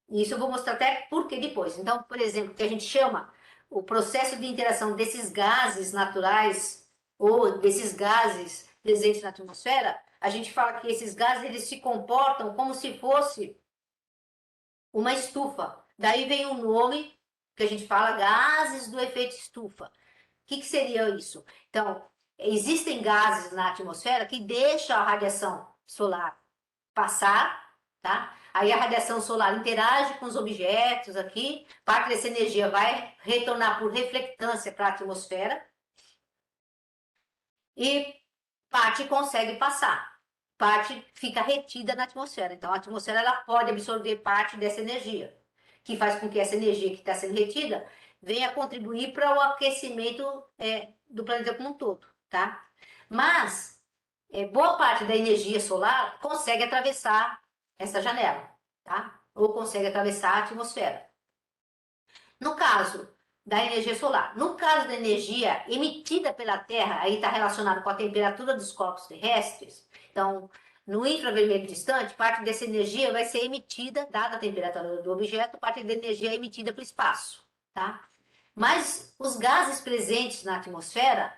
Isso eu vou mostrar até por que depois. Então, por exemplo, o que a gente chama o processo de interação desses gases naturais ou desses gases presentes na atmosfera, a gente fala que esses gases eles se comportam como se fosse uma estufa. Daí vem o nome que a gente fala gases do efeito estufa. O que seria isso? Então, existem gases na atmosfera que deixam a radiação solar passar, tá? Aí a radiação solar interage com os objetos aqui, parte dessa energia vai retornar por reflectância para a atmosfera e parte consegue passar, parte fica retida na atmosfera. Então a atmosfera ela pode absorver parte dessa energia, que faz com que essa energia que está sendo retida venha contribuir para o aquecimento do planeta como um todo, tá? Mas boa parte da energia solar consegue atravessar essa janela, tá? Ou consegue atravessar a atmosfera. No caso da energia solar, no caso da energia emitida pela Terra, aí está relacionado com a temperatura dos corpos terrestres. Então, no infravermelho distante, parte dessa energia vai ser emitida, dada a temperatura do objeto, parte da energia é emitida para o espaço, tá? Mas os gases presentes na atmosfera,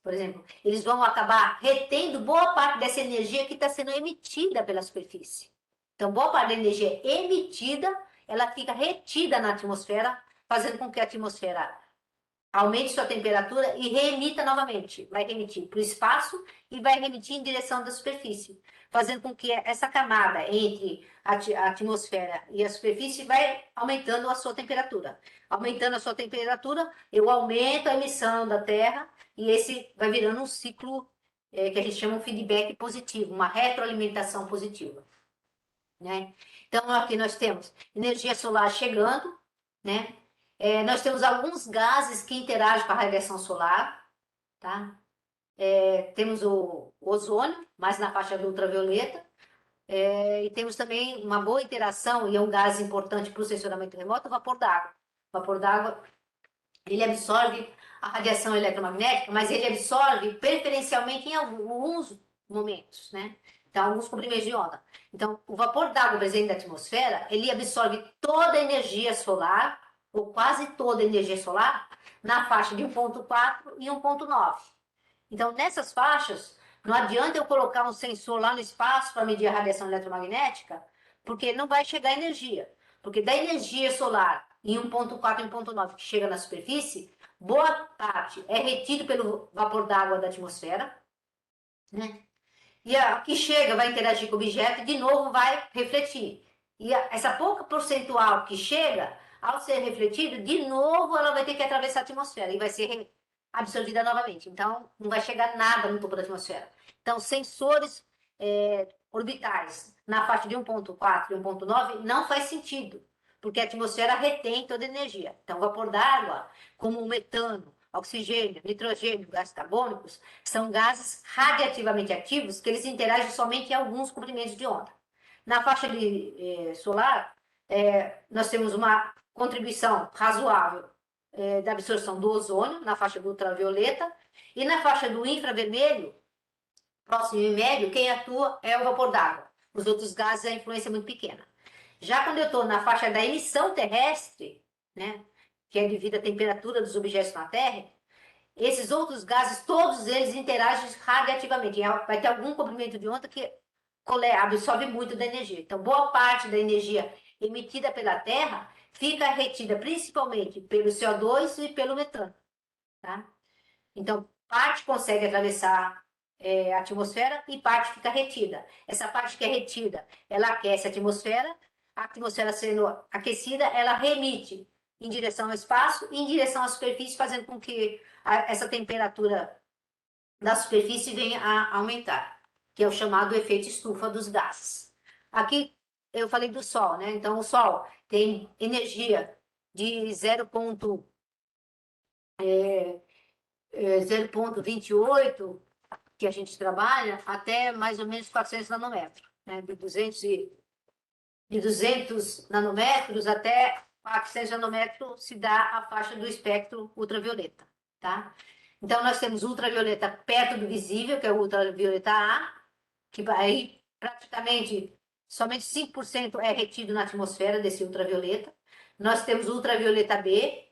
por exemplo, eles vão acabar retendo boa parte dessa energia que está sendo emitida pela superfície. Então, boa parte da energia emitida, ela fica retida na atmosfera, fazendo com que a atmosfera aumente sua temperatura e reemita novamente. Vai reemitir para o espaço e vai reemitir em direção da superfície, fazendo com que essa camada entre a atmosfera e a superfície vai aumentando a sua temperatura. Aumentando a sua temperatura, eu aumento a emissão da Terra e esse vai virando um ciclo que a gente chama de feedback positivo, uma retroalimentação positiva. Né? Então, aqui nós temos energia solar chegando, né? Nós temos alguns gases que interagem com a radiação solar, tá? Temos o ozônio, mais na faixa do ultravioleta, e temos também uma boa interação, e é um gás importante para o sensoramento remoto, o vapor d'água. O vapor d'água, ele absorve a radiação eletromagnética, mas ele absorve preferencialmente em alguns momentos, né? Então, alguns comprimentos de onda. Então, o vapor d'água presente na atmosfera, ele absorve toda a energia solar, ou quase toda a energia solar, na faixa de 1,4 e 1,9. Então, nessas faixas, não adianta eu colocar um sensor lá no espaço para medir a radiação eletromagnética, porque não vai chegar energia. Porque da energia solar em 1,4 e 1,9 que chega na superfície, boa parte é retido pelo vapor d'água da atmosfera, né? E a que chega vai interagir com o objeto e de novo vai refletir. E essa pouca percentual que chega, ao ser refletido, de novo ela vai ter que atravessar a atmosfera e vai ser absorvida novamente. Então, não vai chegar nada no topo da atmosfera. Então, sensores orbitais na faixa de 1,4 e 1,9 não faz sentido, porque a atmosfera retém toda a energia. Então, vapor d'água, como o metano, oxigênio, nitrogênio, gases carbônicos, são gases radiativamente ativos que eles interagem somente em alguns comprimentos de onda. Na faixa solar, nós temos uma contribuição razoável da absorção do ozônio, na faixa do ultravioleta, e na faixa do infravermelho, próximo e médio, quem atua é o vapor d'água. Os outros gases, a influência é muito pequena. Já quando eu estou na faixa da emissão terrestre, né, que é devido à temperatura dos objetos na Terra, esses outros gases, todos eles interagem radiativamente. Vai ter algum comprimento de onda que absorve muito da energia. Então, boa parte da energia emitida pela Terra fica retida principalmente pelo CO2 e pelo metano. Tá? Então, parte consegue atravessar a atmosfera e parte fica retida. Essa parte que é retida, ela aquece a atmosfera sendo aquecida, ela remite em direção ao espaço e em direção à superfície, fazendo com que essa temperatura da superfície venha a aumentar, que é o chamado efeito estufa dos gases. Aqui eu falei do Sol, né? Então, o Sol tem energia de 0,1 0,28 que a gente trabalha até mais ou menos 400 nanômetros, né? De 200 nanômetros até 400 nanômetros se dá a faixa do espectro ultravioleta, tá? Então, nós temos ultravioleta perto do visível, que é o ultravioleta A, que vai praticamente somente 5% é retido na atmosfera desse ultravioleta. Nós temos ultravioleta B,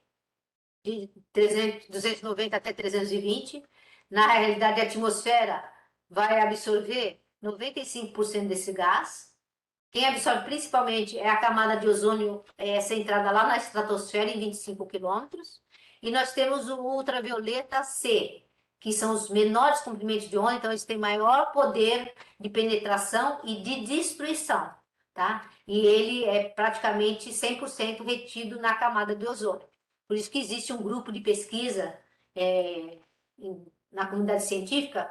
de 290 até 320. Na realidade, a atmosfera vai absorver 95% desse gás. Quem absorve principalmente é a camada de ozônio centrada lá na estratosfera, em 25 quilômetros. E nós temos o ultravioleta C, que são os menores comprimentos de onda, então eles têm maior poder de penetração e de destruição, tá? E ele é praticamente 100% retido na camada de ozônio. Por isso que existe um grupo de pesquisa na comunidade científica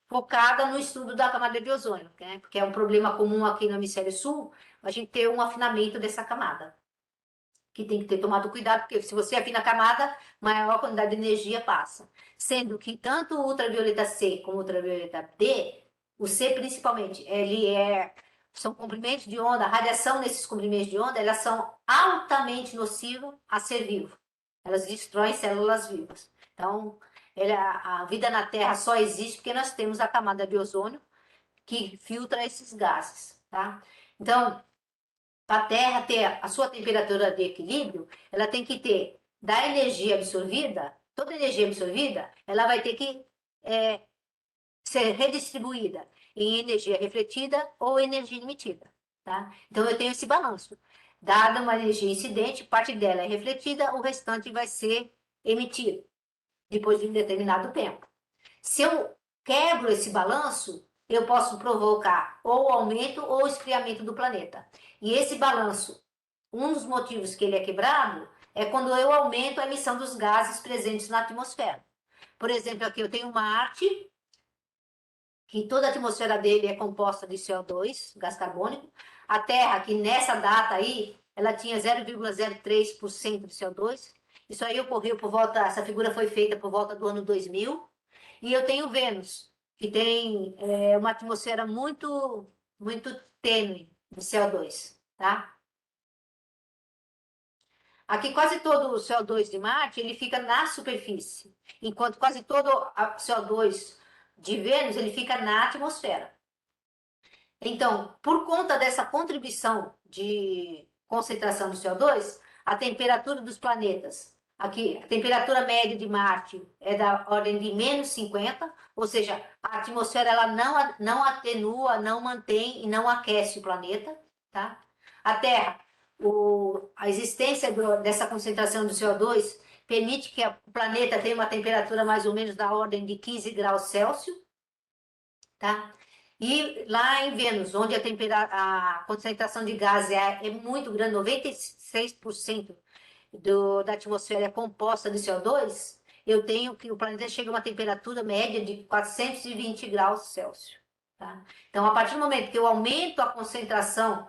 focada no estudo da camada de ozônio, né? Porque é um problema comum aqui no hemisfério sul, a gente ter um afinamento dessa camada, que tem que ter tomado cuidado, porque se você afina a camada, maior quantidade de energia passa. Sendo que tanto o ultravioleta C como o ultravioleta D, o C principalmente, são comprimentos de onda, a radiação nesses comprimentos de onda, elas são altamente nocivas a ser vivo. Elas destroem células vivas. Então, a vida na Terra só existe porque nós temos a camada de ozônio que filtra esses gases, tá? Então, para a Terra ter a sua temperatura de equilíbrio, ela tem que ter da energia absorvida, toda energia absorvida, ela vai ter que ser redistribuída em energia refletida ou energia emitida, tá? Então, eu tenho esse balanço. Dada uma energia incidente, parte dela é refletida, o restante vai ser emitido depois de um determinado tempo. Se eu quebro esse balanço, eu posso provocar ou aumento ou esfriamento do planeta. E esse balanço, um dos motivos que ele é quebrado é quando eu aumento a emissão dos gases presentes na atmosfera. Por exemplo, aqui eu tenho Marte, que toda a atmosfera dele é composta de CO2, gás carbônico. A Terra, que nessa data aí, ela tinha 0,03% de CO2. Isso aí ocorreu essa figura foi feita por volta do ano 2000. E eu tenho Vênus, que tem uma atmosfera muito, muito tênue de CO2, tá? Aqui quase todo o CO2 de Marte, ele fica na superfície, enquanto quase todo o CO2 de Vênus, ele fica na atmosfera. Então, por conta dessa contribuição de concentração do CO2, a temperatura dos planetas, aqui, a temperatura média de Marte é da ordem de -50, ou seja, a atmosfera ela não atenua, não mantém e não aquece o planeta, tá? A Terra, a existência dessa concentração do CO2 permite que o planeta tenha uma temperatura mais ou menos da ordem de 15 graus Celsius, tá? E lá em Vênus, onde a concentração de gás é muito grande, 96% da atmosfera é composta de CO2, eu tenho que o planeta chega a uma temperatura média de 420 graus Celsius. Tá? Então, a partir do momento que eu aumento a concentração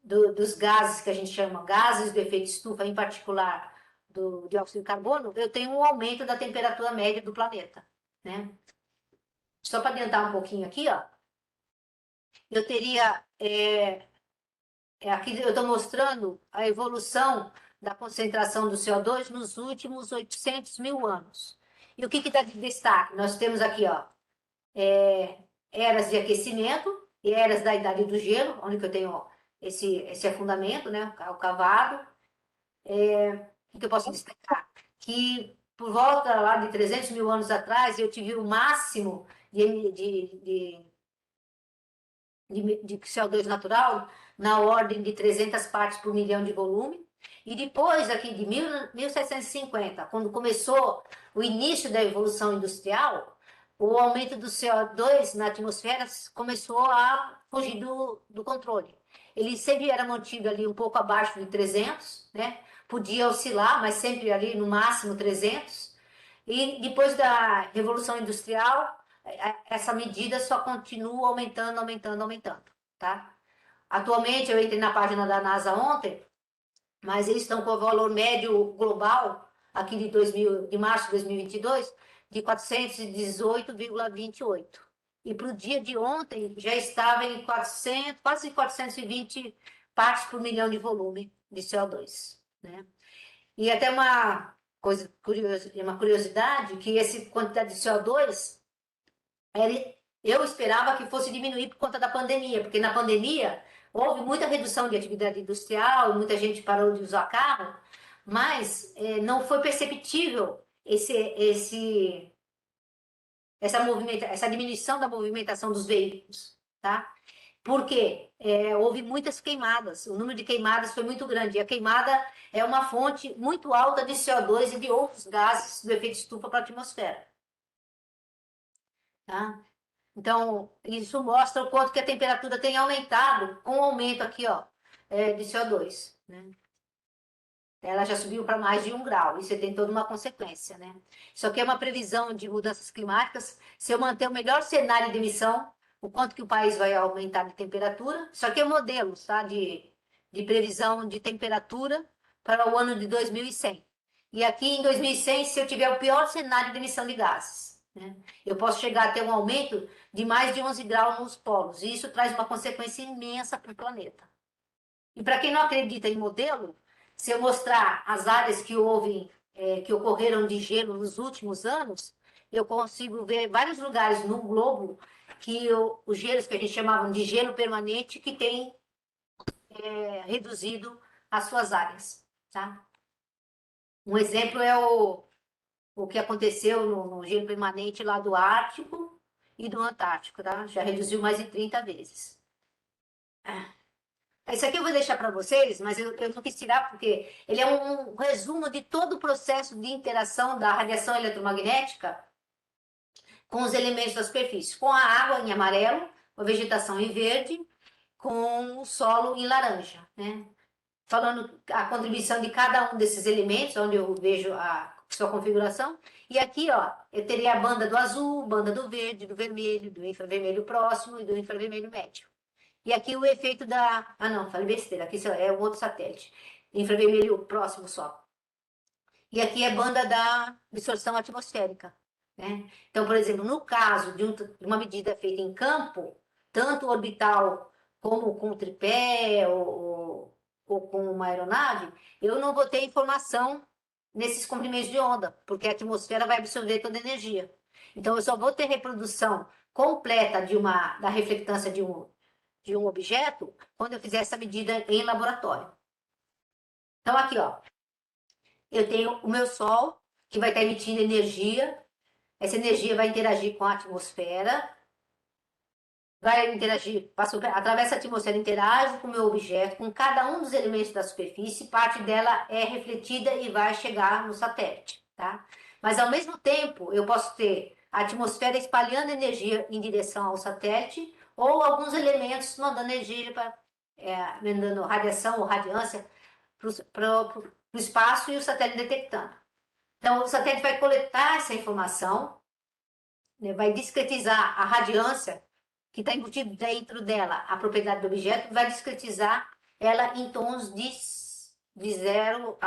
dos gases que a gente chama gases do efeito estufa, em particular do dióxido de carbono, eu tenho um aumento da temperatura média do planeta. Né? Só para adiantar um pouquinho aqui, ó, eu teria, aqui eu estou mostrando a evolução da concentração do CO2 nos últimos 800 mil anos. E o que está de destaque? Nós temos aqui, ó, eras de aquecimento e eras da idade do gelo, onde eu tenho esse afundamento, né, o cavado. O que eu posso destacar? Que por volta lá de 300 mil anos atrás, eu tive o máximo de CO2 natural na ordem de 300 partes por milhão de volume. E depois, aqui de 1750, quando começou o início da evolução industrial, o aumento do CO2 na atmosfera começou a fugir do controle. Ele sempre era mantido ali um pouco abaixo de 300, né? Podia oscilar, mas sempre ali no máximo 300. E depois da Revolução Industrial, essa medida só continua aumentando, aumentando, aumentando, tá? Atualmente, eu entrei na página da NASA ontem, mas eles estão com o valor médio global, aqui de março de 2022, de 418,28. E para o dia de ontem já estava em 400, quase 420 partes por milhão de volume de CO2, né? E até uma curiosidade, que essa quantidade de CO2, eu esperava que fosse diminuir por conta da pandemia, porque na pandemia houve muita redução de atividade industrial, muita gente parou de usar carro, mas não foi perceptível essa diminuição da movimentação dos veículos, tá? Porque houve muitas queimadas, o número de queimadas foi muito grande, e a queimada é uma fonte muito alta de CO2 e de outros gases do efeito estufa para a atmosfera, tá? Então, isso mostra o quanto que a temperatura tem aumentado com o aumento aqui, ó, de CO2, né? Ela já subiu para mais de 1 grau, isso tem toda uma consequência, né? Isso aqui é uma previsão de mudanças climáticas. Se eu manter o melhor cenário de emissão, o quanto que o país vai aumentar de temperatura. Isso aqui é modelo, tá? De previsão de temperatura para o ano de 2100. E aqui em 2100, se eu tiver o pior cenário de emissão de gases, né? Eu posso chegar a ter um aumento de mais de 11 graus nos polos, e isso traz uma consequência imensa para o planeta. E para quem não acredita em modelo, se eu mostrar as áreas que ocorreram de gelo nos últimos anos, eu consigo ver vários lugares no globo que os gelos que a gente chamava de gelo permanente que tem reduzido as suas áreas, tá? Um exemplo é o que aconteceu no gelo permanente lá do Ártico e do Antártico, tá? Já reduziu mais de 30 vezes. Isso aqui eu vou deixar para vocês, mas eu não quis tirar porque ele é um resumo de todo o processo de interação da radiação eletromagnética com os elementos da superfície, com a água em amarelo, a vegetação em verde, com o solo em laranja, né? Falando a contribuição de cada um desses elementos, onde eu vejo a sua configuração. E aqui, ó, eu teria a banda do azul, banda do verde, do vermelho, do infravermelho próximo e do infravermelho médio. E aqui o efeito da... Ah, não, falei besteira. Aqui é um outro satélite. Infravermelho próximo só. E aqui é banda da absorção atmosférica, né? Então, por exemplo, no caso de uma medida feita em campo, tanto orbital como com tripé ou com uma aeronave, eu não vou ter informação nesses comprimentos de onda, porque a atmosfera vai absorver toda a energia. Então, eu só vou ter reprodução completa da reflectância de um objeto quando eu fizer essa medida em laboratório. Então, aqui, ó, eu tenho o meu Sol, que vai estar emitindo energia. Essa energia vai interagir com a atmosfera, vai interagir, atravessa a atmosfera, interage com o meu objeto, com cada um dos elementos da superfície, parte dela é refletida e vai chegar no satélite, tá? Mas, ao mesmo tempo, eu posso ter a atmosfera espalhando energia em direção ao satélite, ou alguns elementos mandando energia mandando radiação ou radiância para o espaço e o satélite detectando. Então, o satélite vai coletar essa informação, né, vai discretizar a radiância que está embutido dentro dela, a propriedade do objeto, vai discretizar ela em tons de 0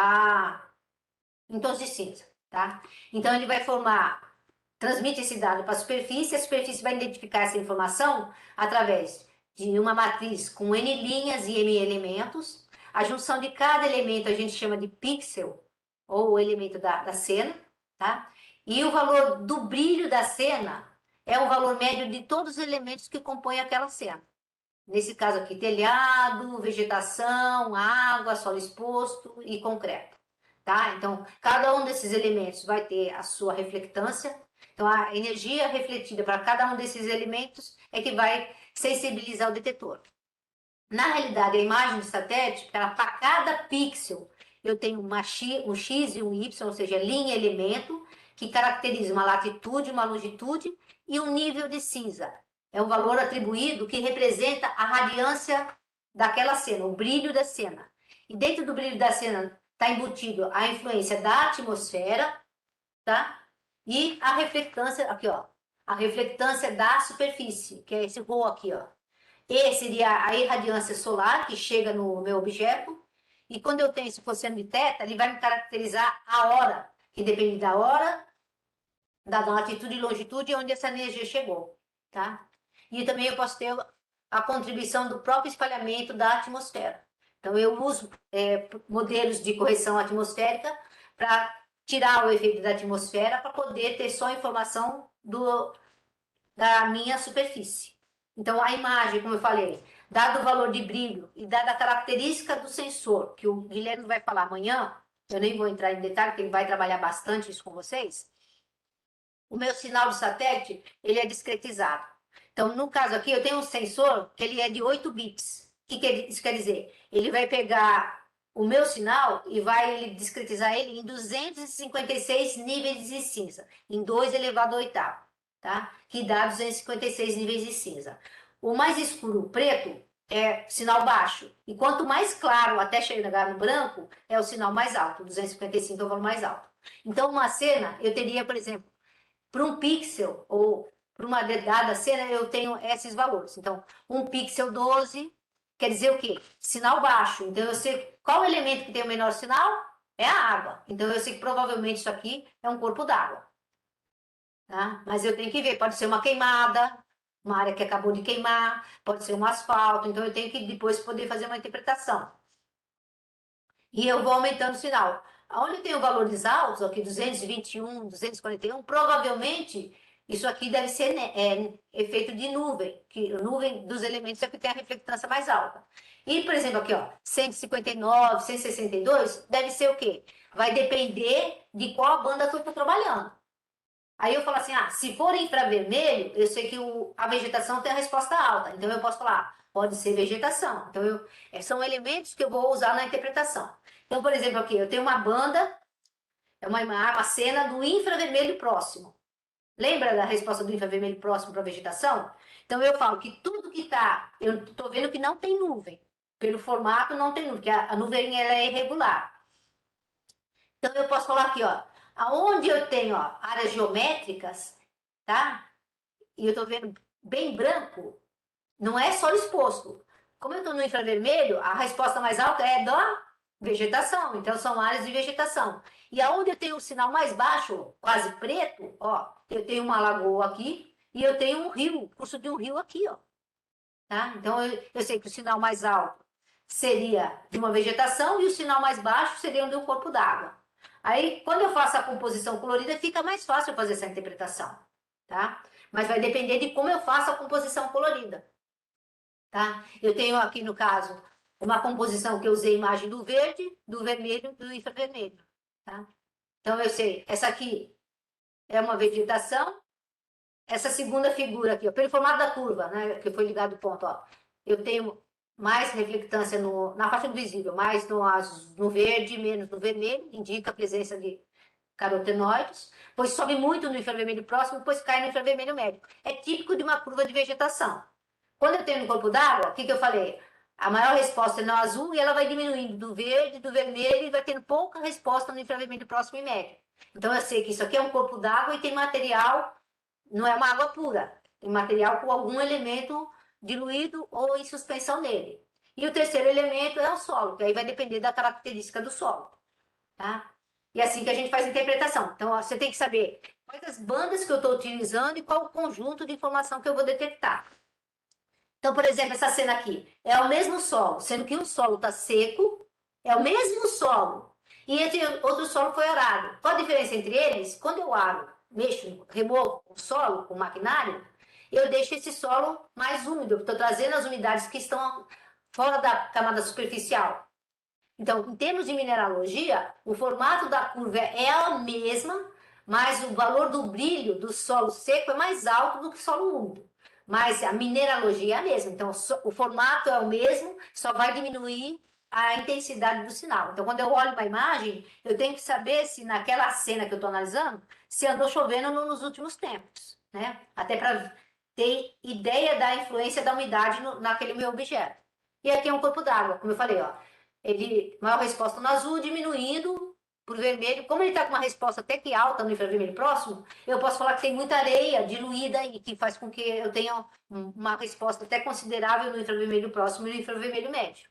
em tons de cinza, tá? Então, ele vai transmite esse dado para a superfície vai identificar essa informação através de uma matriz com N linhas e M elementos. A junção de cada elemento a gente chama de pixel, ou elemento da cena, tá? E o valor do brilho da cena é o valor médio de todos os elementos que compõem aquela cena. Nesse caso aqui, telhado, vegetação, água, solo exposto e concreto, tá? Então, cada um desses elementos vai ter a sua reflectância. Então, a energia refletida para cada um desses elementos é que vai sensibilizar o detetor. Na realidade, a imagem do satélite, para cada pixel, eu tenho um X e um Y, ou seja, linha elemento, que caracteriza uma latitude, uma longitude e um nível de cinza. É um valor atribuído que representa a radiância daquela cena, o brilho da cena. E dentro do brilho da cena está embutido a influência da atmosfera, tá? E a reflectância, aqui, ó, a reflectância da superfície, que é esse rho aqui, ó. E seria a irradiância solar que chega no meu objeto. E quando eu tenho esse cosseno de θ, ele vai me caracterizar a hora, que depende da hora da latitude e longitude onde essa energia chegou, tá? E também eu posso ter a contribuição do próprio espalhamento da atmosfera. Então, eu uso modelos de correção atmosférica para tirar o efeito da atmosfera para poder ter só informação da minha superfície. Então, a imagem, como eu falei, dado o valor de brilho e dada a característica do sensor, que o Guilherme vai falar amanhã, eu nem vou entrar em detalhe, porque ele vai trabalhar bastante isso com vocês, o meu sinal de satélite, ele é discretizado. Então, no caso aqui, eu tenho um sensor que ele é de 8 bits. O que isso quer dizer? Ele vai pegar o meu sinal e vai discretizar ele em 256 níveis de cinza, em 2 elevado ao oitavo, tá? Que dá 256 níveis de cinza. O mais escuro, o preto, é sinal baixo. E quanto mais claro até chegar no branco, é o sinal mais alto. 255 é o valor mais alto. Então, uma cena, eu teria, por exemplo, para um pixel ou para uma dada cena, eu tenho esses valores. Então, um pixel 12 quer dizer o quê? Sinal baixo. Então, eu sei qual elemento que tem o menor sinal? É a água. Então, eu sei que provavelmente isso aqui é um corpo d'água. Tá? Mas eu tenho que ver, pode ser uma queimada, uma área que acabou de queimar, pode ser um asfalto. Então, eu tenho que depois poder fazer uma interpretação. E eu vou aumentando o sinal. Onde tem valores altos, aqui 221, 241, provavelmente isso aqui deve ser efeito de nuvem, que a nuvem dos elementos é que tem a reflectância mais alta. E, por exemplo, aqui, ó, 159, 162, deve ser o quê? Vai depender de qual banda que eu estou trabalhando. Aí eu falo assim, se for infravermelho, eu sei que a vegetação tem a resposta alta. Então eu posso falar, pode ser vegetação. Então são elementos que eu vou usar na interpretação. Então, por exemplo, aqui eu tenho uma banda, é uma cena do infravermelho próximo. Lembra da resposta do infravermelho próximo para a vegetação? Então eu falo que tudo que está, eu estou vendo que não tem nuvem. Pelo formato não tem nuvem, porque a nuvem ela é irregular. Então eu posso falar aqui, ó, aonde eu tenho áreas geométricas, tá? E eu estou vendo bem branco, não é só exposto. Como eu estou no infravermelho, a resposta mais alta é da vegetação. Então, são áreas de vegetação. E aonde eu tenho o sinal mais baixo, quase preto, ó, eu tenho uma lagoa aqui e eu tenho um rio, curso de um rio aqui, ó. Tá? Então, eu sei que o sinal mais alto seria de uma vegetação e o sinal mais baixo seria de um corpo d'água. Aí, quando eu faço a composição colorida, fica mais fácil fazer essa interpretação, tá? Mas vai depender de como eu faço a composição colorida, tá? Eu tenho aqui, no caso, uma composição que eu usei imagem do verde, do vermelho e do infravermelho, tá? Então, eu sei, essa aqui é uma vegetação, essa segunda figura aqui, ó, pelo formato da curva, né, que foi ligado o ponto, ó, eu tenho mais reflectância na faixa do visível, mais no verde, menos no vermelho, indica a presença de carotenoides, depois sobe muito no infravermelho próximo, depois cai no infravermelho médio. É típico de uma curva de vegetação. Quando eu tenho no corpo d'água, o que eu falei? A maior resposta é no azul e ela vai diminuindo do verde, do vermelho e vai tendo pouca resposta no infravermelho próximo e médio. Então eu sei que isso aqui é um corpo d'água e tem material, não é uma água pura, tem material com algum elemento diluído ou em suspensão nele. E o terceiro elemento é o solo, que aí vai depender da característica do solo, tá? E é assim que a gente faz a interpretação. Então, ó, você tem que saber quais as bandas que eu estou utilizando e qual o conjunto de informação que eu vou detectar. Então, por exemplo, essa cena aqui é o mesmo solo, sendo que um solo está seco, é o mesmo solo, e entre outro solo foi arado. Qual a diferença entre eles? Quando eu aro, mexo, removo o solo com o maquinário, eu deixo esse solo mais úmido, estou trazendo as umidades que estão fora da camada superficial. Então, em termos de mineralogia, o formato da curva é a mesma, mas o valor do brilho do solo seco é mais alto do que o solo úmido. Mas a mineralogia é a mesma. Então, o formato é o mesmo, só vai diminuir a intensidade do sinal. Então, quando eu olho uma imagem, eu tenho que saber se naquela cena que eu estou analisando, se andou chovendo nos últimos tempos, né? Até para ter ideia da influência da umidade naquele meu objeto. E aqui é um corpo d'água, como eu falei, ó. Ele, maior resposta no azul, diminuindo para o vermelho. Como ele está com uma resposta até que alta no infravermelho próximo, eu posso falar que tem muita areia diluída e que faz com que eu tenha uma resposta até considerável no infravermelho próximo e no infravermelho médio.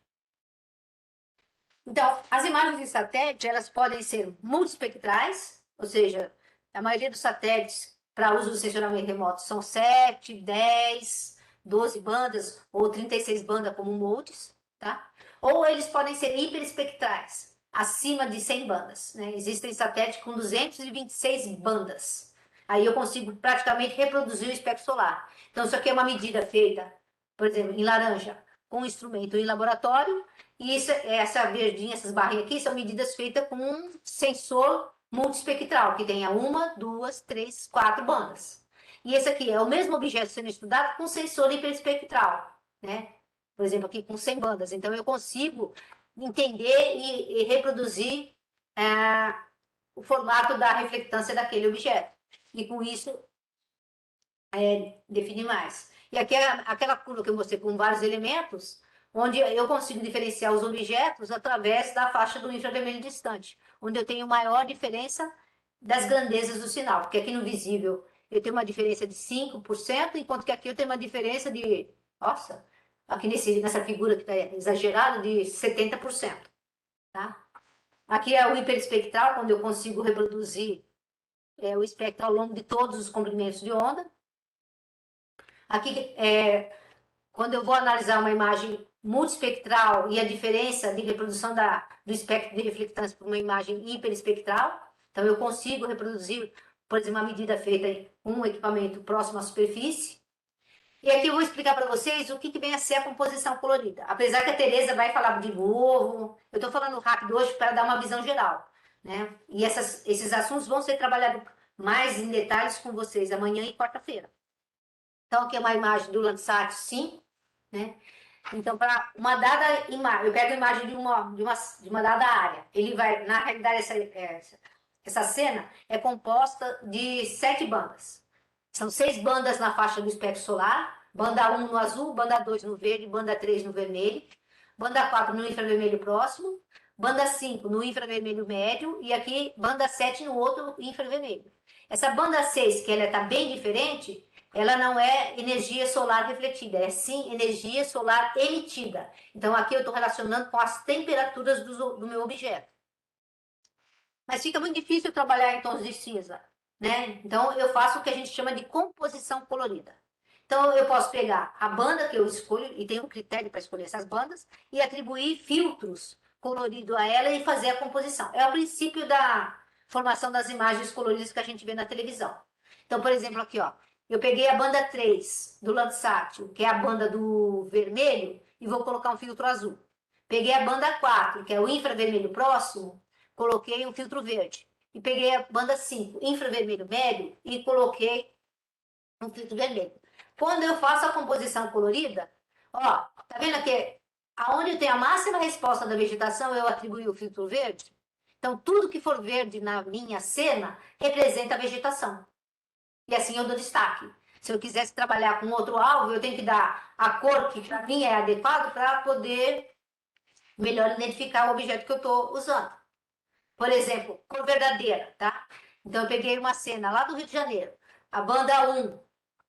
Então, as imagens de satélite, elas podem ser multiespectrais, ou seja, A maioria dos satélites para uso do sensoramento remoto são 7, 10, 12 bandas ou 36 bandas como modes, tá? Ou eles podem ser hiperespectrais, acima de 100 bandas, né? Existem satélites com 226 bandas. Aí eu consigo praticamente reproduzir o espectro solar. Então, isso aqui é uma medida feita, por exemplo, em laranja, com um instrumento em laboratório, e essa verdinha, essas barrinhas aqui, são medidas feitas com um sensor multiespectral, que tenha 1, 2, 3, 4 bandas. E esse aqui é o mesmo objeto sendo estudado com sensor hiperespectral, né? Por exemplo, aqui com 100 bandas. Então, eu consigo entender e reproduzir o formato da reflectância daquele objeto. E com isso, definir mais. E aqui é aquela curva que eu mostrei com vários elementos, onde eu consigo diferenciar os objetos através da faixa do infravermelho distante, onde eu tenho maior diferença das grandezas do sinal, porque aqui no visível eu tenho uma diferença de 5%, enquanto que aqui eu tenho uma diferença de, nossa, aqui nessa figura que está exagerada, de 70%. Tá? Aqui é o hiperespectral, quando eu consigo reproduzir o espectro ao longo de todos os comprimentos de onda. Aqui, quando eu vou analisar uma imagem multiespectral e a diferença de reprodução do espectro de reflectância para uma imagem hiperespectral, então eu consigo reproduzir, por exemplo, uma medida feita em um equipamento próximo à superfície. E aqui eu vou explicar para vocês o que vem a ser a composição colorida. Apesar que a Tereza vai falar de novo, eu estou falando rápido hoje para dar uma visão geral, né? E esses assuntos vão ser trabalhados mais em detalhes com vocês amanhã e quarta-feira. Então, aqui é uma imagem do Landsat 5, né? Então, para uma dada imagem, eu pego a imagem de uma dada área. Ele vai, na realidade, essa cena é composta de 7 bandas. São 6 bandas na faixa do espectro solar, banda 1 no azul, banda 2 no verde, banda 3 no vermelho, banda 4 no infravermelho próximo, banda 5 no infravermelho médio e aqui banda 7 no outro infravermelho. Essa banda 6, que ela está bem diferente, ela não é energia solar refletida, é sim energia solar emitida. Então aqui eu estou relacionando com as temperaturas do meu objeto. Mas fica muito difícil trabalhar em tons de cinza, né? Então eu faço o que a gente chama de composição colorida. Então eu posso pegar a banda que eu escolho, e tem um critério para escolher essas bandas, e atribuir filtros coloridos a ela e fazer a composição. É o princípio da formação das imagens coloridas que a gente vê na televisão. Então, por exemplo, aqui, ó, eu peguei a banda 3 do Landsat, que é a banda do vermelho, e vou colocar um filtro azul. Peguei a banda 4, que é o infravermelho próximo, coloquei um filtro verde. E peguei a banda 5, infravermelho médio, e coloquei um filtro vermelho. Quando eu faço a composição colorida, ó, tá vendo aqui? Aonde eu tenho a máxima resposta da vegetação, eu atribuí o filtro verde. Então, tudo que for verde na minha cena representa a vegetação. E assim eu dou destaque. Se eu quisesse trabalhar com outro alvo, eu tenho que dar a cor que para mim é adequado para poder melhor identificar o objeto que eu estou usando. Por exemplo, cor verdadeira, tá? Então eu peguei uma cena lá do Rio de Janeiro. A banda 1,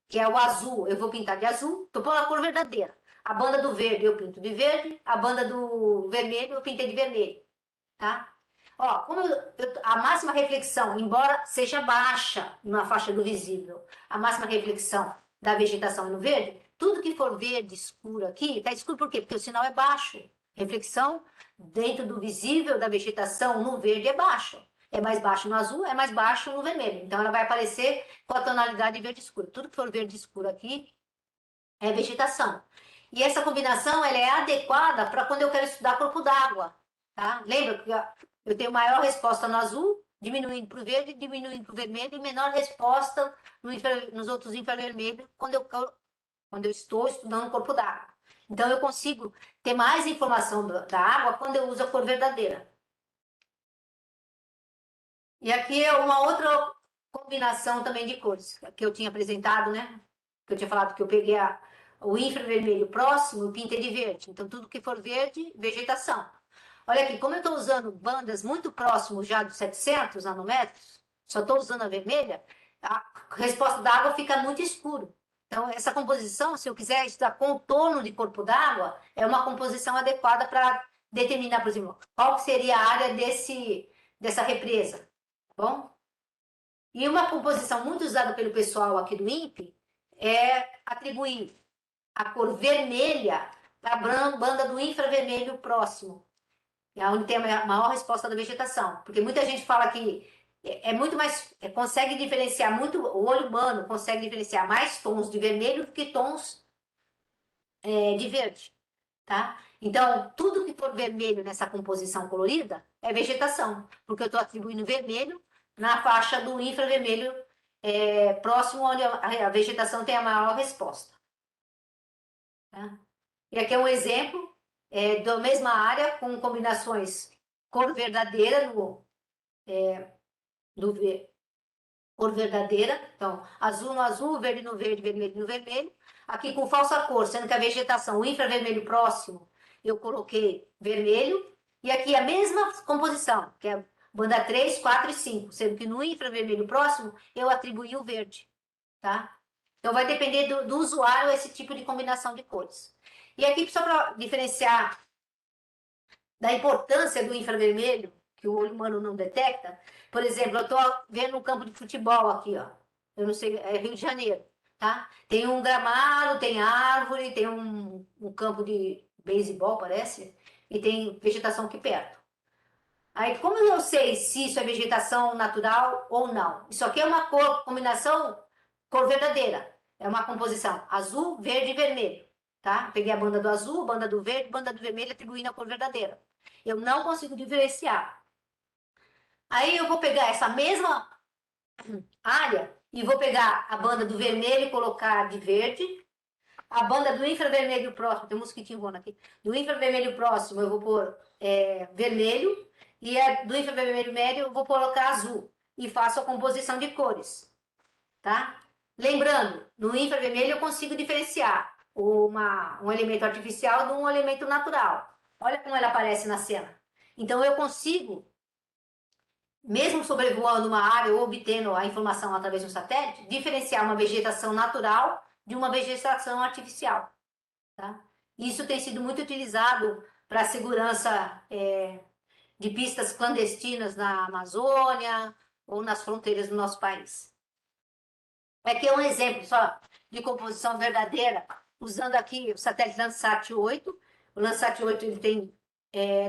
que é o azul, eu vou pintar de azul, estou pondo a cor verdadeira. A banda do verde eu pinto de verde, a banda do vermelho eu pintei de vermelho, tá? Ó, como a máxima reflexão, embora seja baixa na faixa do visível, a máxima reflexão da vegetação no verde, tudo que for verde escuro aqui, tá escuro por quê? Porque o sinal é baixo. Reflexão dentro do visível da vegetação no verde é baixa. É mais baixo no azul, é mais baixo no vermelho. Então ela vai aparecer com a tonalidade de verde escuro. Tudo que for verde escuro aqui é vegetação. E essa combinação ela é adequada para quando eu quero estudar corpo d'água. Tá? Lembra que eu tenho maior resposta no azul, diminuindo para o verde, diminuindo para o vermelho, e menor resposta nos outros infravermelhos quando eu estou estudando o corpo d'água. Então, eu consigo ter mais informação da água quando eu uso a cor verdadeira. E aqui é uma outra combinação também de cores, que eu tinha apresentado, né? Que eu tinha falado que eu peguei o infravermelho próximo e pintei de verde. Então, tudo que for verde, vegetação. Olha aqui, como eu estou usando bandas muito próximas já dos 700 nanômetros, só estou usando a vermelha, a resposta da água fica muito escuro. Então, essa composição, se eu quiser estudar contorno de corpo d'água, é uma composição adequada para determinar, por exemplo, qual seria a área dessa represa, tá bom? E uma composição muito usada pelo pessoal aqui do INPE é atribuir a cor vermelha para a banda do infravermelho próximo, é onde tem a maior resposta da vegetação. Porque muita gente fala que é muito mais, consegue diferenciar muito, o olho humano consegue diferenciar mais tons de vermelho do que tons de verde, tá? Então, tudo que for vermelho nessa composição colorida é vegetação, porque eu estou atribuindo vermelho na faixa do infravermelho próximo onde a vegetação tem a maior resposta. Tá? E aqui é um exemplo da mesma área com combinações cor verdadeira cor verdadeira, então azul no azul, verde no verde, vermelho no vermelho. Aqui com falsa cor, sendo que a vegetação, o infravermelho próximo, eu coloquei vermelho. E aqui a mesma composição, que é banda 3, 4 e 5, sendo que no infravermelho próximo eu atribuí o verde, tá? Então vai depender do usuário esse tipo de combinação de cores. E aqui, só para diferenciar da importância do infravermelho, que o olho humano não detecta, por exemplo, eu estou vendo um campo de futebol aqui, ó. Eu não sei, é Rio de Janeiro, tá? Tem um gramado, tem árvore, tem um campo de beisebol, parece, e tem vegetação aqui perto. Aí, como eu sei se isso é vegetação natural ou não? Isso aqui é uma combinação cor verdadeira. É uma composição azul, verde e vermelho, tá? Peguei a banda do azul, banda do verde, banda do vermelho, atribuindo a cor verdadeira. Eu não consigo diferenciar. Aí eu vou pegar essa mesma área e vou pegar a banda do vermelho e colocar de verde. A banda do infravermelho próximo, tem um mosquitinho voando aqui. Do infravermelho próximo eu vou pôr vermelho. E a do infravermelho médio eu vou colocar azul. E faço a composição de cores. Tá? Lembrando, no infravermelho eu consigo diferenciar um elemento artificial de um elemento natural. Olha como ela aparece na cena. Então eu consigo, mesmo sobrevoando uma área ou obtendo a informação através de um satélite, diferenciar uma vegetação natural de uma vegetação artificial. Tá? Isso tem sido muito utilizado para a segurança de pistas clandestinas na Amazônia ou nas fronteiras do nosso país. Aqui é um exemplo só de composição verdadeira, usando aqui o satélite Landsat 8. O Landsat 8 ele tem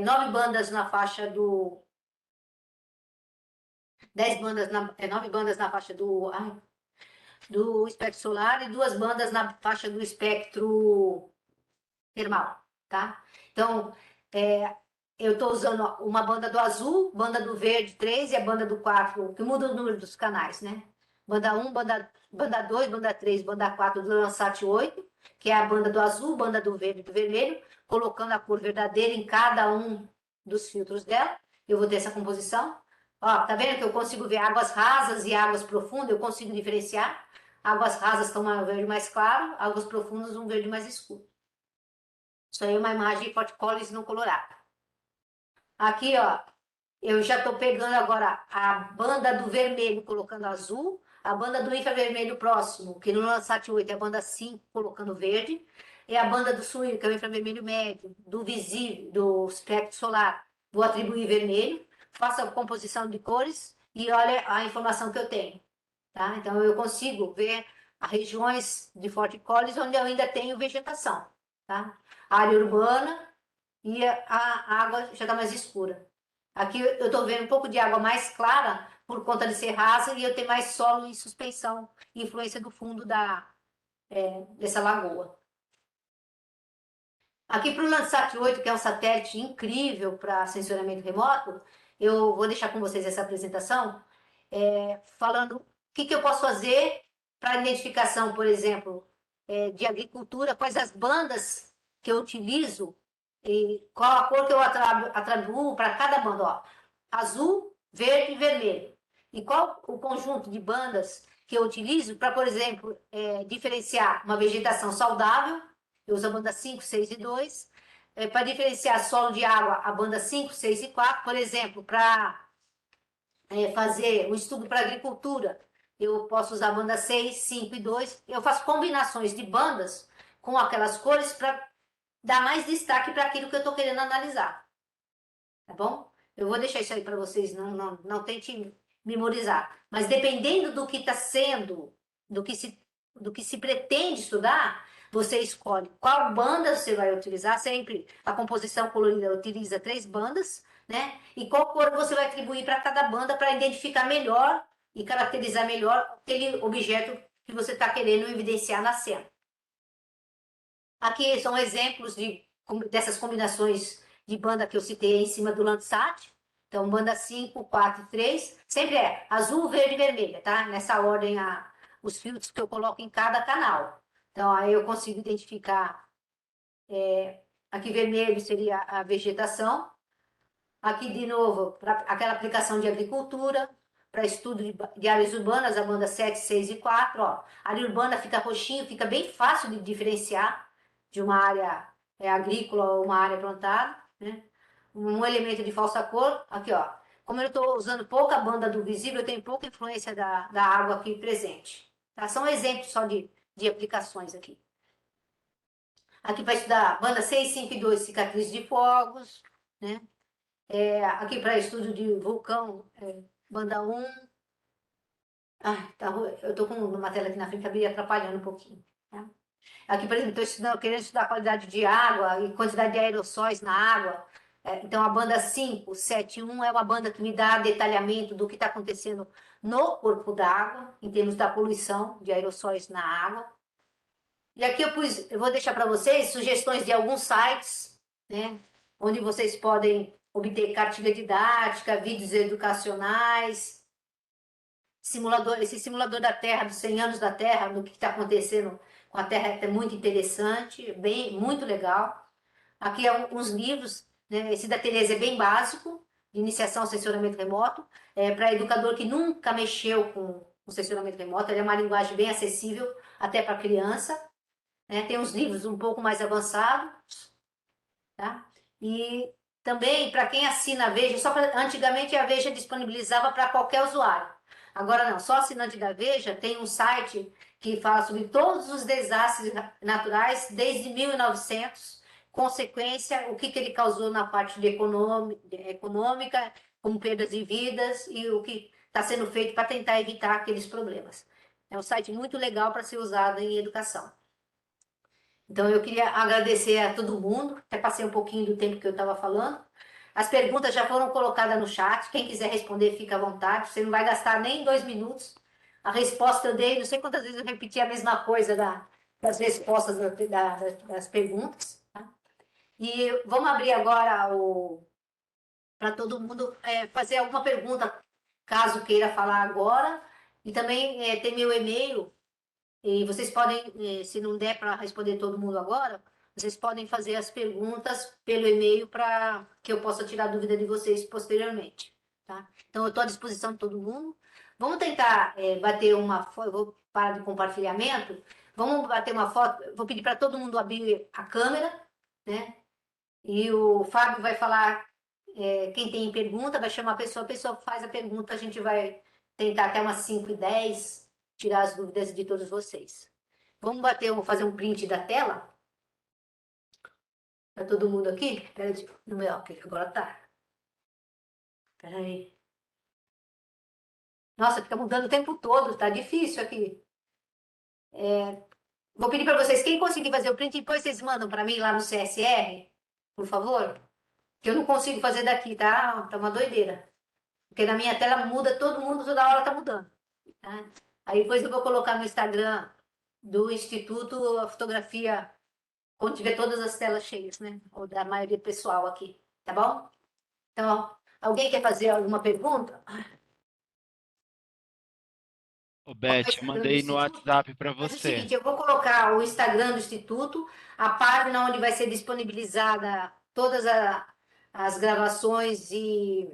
9 bandas na faixa do... 10 bandas, 9 bandas na faixa do espectro solar e 2 bandas na faixa do espectro termal, tá? Então, eu estou usando uma banda do azul, banda do verde 3 e a banda do 4, que muda o número dos canais, né? Banda 1, banda 2, banda 3, banda 4 do Landsat 8, que é a banda do azul, banda do verde e do vermelho, colocando a cor verdadeira em cada um dos filtros dela. Eu vou ter essa composição. Ó, tá vendo que eu consigo ver águas rasas e águas profundas? Eu consigo diferenciar. Águas rasas estão um verde mais claro, águas profundas um verde mais escuro. Isso aí é uma imagem de Fort Collins no Colorado. Aqui, ó, eu já estou pegando agora a banda do vermelho, colocando azul, a banda do infravermelho próximo, que no Landsat 8 é a banda 5, colocando verde, e a banda do sul, que é o infravermelho médio, do visível, do espectro solar, vou atribuir vermelho, faço a composição de cores e olha a informação que eu tenho. Tá? Então, eu consigo ver as regiões de Fort Collins onde eu ainda tenho vegetação. Tá? A área urbana e a água já está mais escura. Aqui eu estou vendo um pouco de água mais clara por conta de ser rasa e eu ter mais solo em suspensão, influência do fundo dessa lagoa. Aqui para o Landsat 8, que é um satélite incrível para sensoramento remoto, eu vou deixar com vocês essa apresentação, falando o que eu posso fazer para identificação, por exemplo, de agricultura, quais as bandas que eu utilizo e qual a cor que eu atribuo para cada banda. Ó. Azul, verde e vermelho. E qual o conjunto de bandas que eu utilizo para, por exemplo, diferenciar uma vegetação saudável, eu uso a banda 5, 6 e 2, para diferenciar solo de água, a banda 5, 6 e 4, por exemplo, para fazer um estudo para agricultura, eu posso usar a banda 6, 5 e 2, eu faço combinações de bandas com aquelas cores para dar mais destaque para aquilo que eu estou querendo analisar. Tá bom? Eu vou deixar isso aí para vocês, não tente memorizar. Mas dependendo do que está sendo, do que se pretende estudar, você escolhe qual banda você vai utilizar. Sempre a composição colorida utiliza 3 bandas, né? E qual cor você vai atribuir para cada banda para identificar melhor e caracterizar melhor aquele objeto que você está querendo evidenciar na cena. Aqui são exemplos dessas combinações de banda que eu citei em cima do Landsat. Então, banda 5, 4 e 3, sempre é azul, verde e vermelha, tá? Nessa ordem, os filtros que eu coloco em cada canal. Então, aí eu consigo identificar, aqui vermelho seria a vegetação, aqui de novo, para aquela aplicação de agricultura, para estudo de áreas urbanas, a banda 7, 6 e 4, ó. A área urbana fica roxinho, fica bem fácil de diferenciar de uma área agrícola ou uma área plantada, né? Um elemento de falsa cor, aqui ó, como eu estou usando pouca banda do visível, eu tenho pouca influência da água aqui presente. Tá? São exemplos só de aplicações aqui. Aqui vai estudar banda 6, 5 e 2, cicatriz de fogos, né? Aqui para estudo de vulcão, banda 1. Eu estou com uma tela aqui na frente, acabei atrapalhando um pouquinho. Tá? Aqui, por exemplo, estou querendo estudar a qualidade de água e quantidade de aerossóis na água. Então, a banda 5, 7 e 1 é uma banda que me dá detalhamento do que está acontecendo no corpo d'água, em termos da poluição de aerossóis na água. E aqui eu vou deixar para vocês sugestões de alguns sites, né, onde vocês podem obter cartilha didática, vídeos educacionais, esse simulador da Terra, dos 100 anos da Terra, do que está acontecendo com a Terra é muito interessante, muito legal. Aqui uns livros, né? Esse da Tereza é bem básico, de iniciação ao censuramento remoto, para educador que nunca mexeu com o censuramento remoto, ele é uma linguagem bem acessível até para criança, né? Tem uns livros um pouco mais avançados, tá? E também, para quem assina a Veja, antigamente a Veja disponibilizava para qualquer usuário. Agora não, só assinante da Veja tem um site que fala sobre todos os desastres naturais desde 1900, consequência, o que ele causou na parte econômica, como perdas de vidas e o que está sendo feito para tentar evitar aqueles problemas. É um site muito legal para ser usado em educação. Então, eu queria agradecer a todo mundo, até passei um pouquinho do tempo que eu estava falando. As perguntas já foram colocadas no chat, quem quiser responder, fica à vontade, você não vai gastar nem 2 minutos. A resposta eu dei, não sei quantas vezes eu repeti a mesma coisa das respostas das perguntas. Tá? E vamos abrir agora para todo mundo fazer alguma pergunta, caso queira falar agora. E também tem meu e-mail, e vocês podem, se não der para responder todo mundo agora, vocês podem fazer as perguntas pelo e-mail para que eu possa tirar dúvida de vocês posteriormente. Tá? Então, eu estou à disposição de todo mundo. Vamos tentar bater uma foto. Eu vou parar de compartilhamento. Vamos bater uma foto. Vou pedir para todo mundo abrir a câmera, né? E o Fábio vai falar quem tem pergunta, vai chamar a pessoa faz a pergunta, a gente vai tentar até umas 5 e 10 tirar as dúvidas de todos vocês. Vamos fazer um print da tela? Tá todo mundo aqui? Peraí, no meu, aqui, agora tá. Peraí. Nossa, fica mudando o tempo todo, tá difícil aqui. Vou pedir para vocês, quem conseguir fazer o print, depois vocês mandam para mim lá no CSR, por favor. Que eu não consigo fazer daqui, tá? Tá uma doideira. Porque na minha tela muda, todo mundo toda hora tá mudando. Tá? Aí depois eu vou colocar no Instagram do Instituto a fotografia quando tiver todas as telas cheias, né? Ou da maioria pessoal aqui, tá bom? Então, alguém quer fazer alguma pergunta? Ô, Beth, mandei no WhatsApp para Mas é o você. seguinte, eu vou colocar o Instagram do Instituto, a página onde vai ser disponibilizada todas as gravações e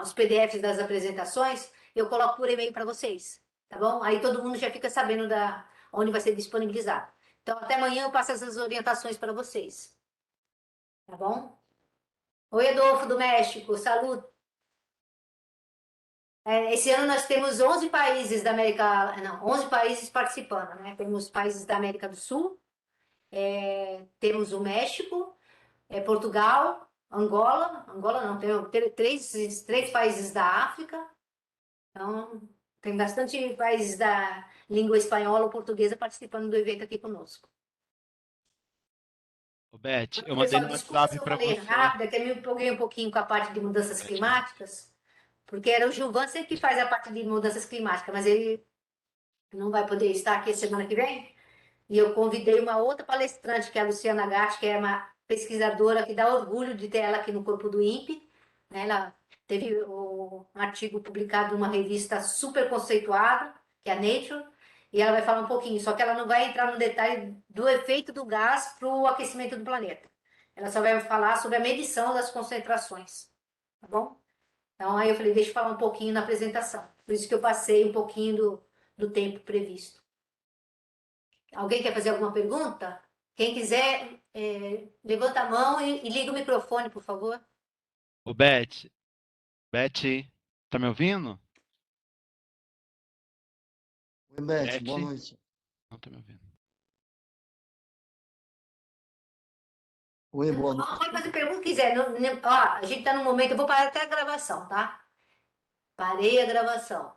os PDFs das apresentações, eu coloco por e-mail para vocês, tá bom? Aí todo mundo já fica sabendo onde vai ser disponibilizado. Então, até amanhã eu passo essas orientações para vocês, tá bom? Oi, Adolfo, do México, saúde. Esse ano nós temos 11 países da América, não, 11 países participando, né? Temos países da América do Sul, temos o México, Portugal, Angola não, tem três países da África, então tem bastante países da língua espanhola ou portuguesa participando do evento aqui conosco. Ô, Beth, eu mandei Pessoal, no desculpa se WhatsApp eu para falei você. rápido, é que eu me empolguei um pouquinho com a parte de mudanças Beth, climáticas, porque era o Gilvan sempre que faz a parte de mudanças climáticas, mas ele não vai poder estar aqui semana que vem. E eu convidei uma outra palestrante, que é a Luciana Gatti, que é uma pesquisadora que dá orgulho de ter ela aqui no corpo do INPE, né? Ela teve um artigo publicado numa revista super conceituada, que é a Nature, e ela vai falar um pouquinho, só que ela não vai entrar no detalhe do efeito do gás para o aquecimento do planeta. Ela só vai falar sobre a medição das concentrações, tá bom? Então, aí eu falei, deixa eu falar um pouquinho na apresentação. Por isso que eu passei um pouquinho do tempo previsto. Alguém quer fazer alguma pergunta? Quem quiser, levanta a mão e liga o microfone, por favor. Ô, Beth, tá me ouvindo? Oi, Beth, boa Beth? noite. Não tá me ouvindo. Oi, boa noite. Pode fazer pergunta que quiser. Ó, a gente está no momento, eu vou parar até a gravação, tá? Parei a gravação.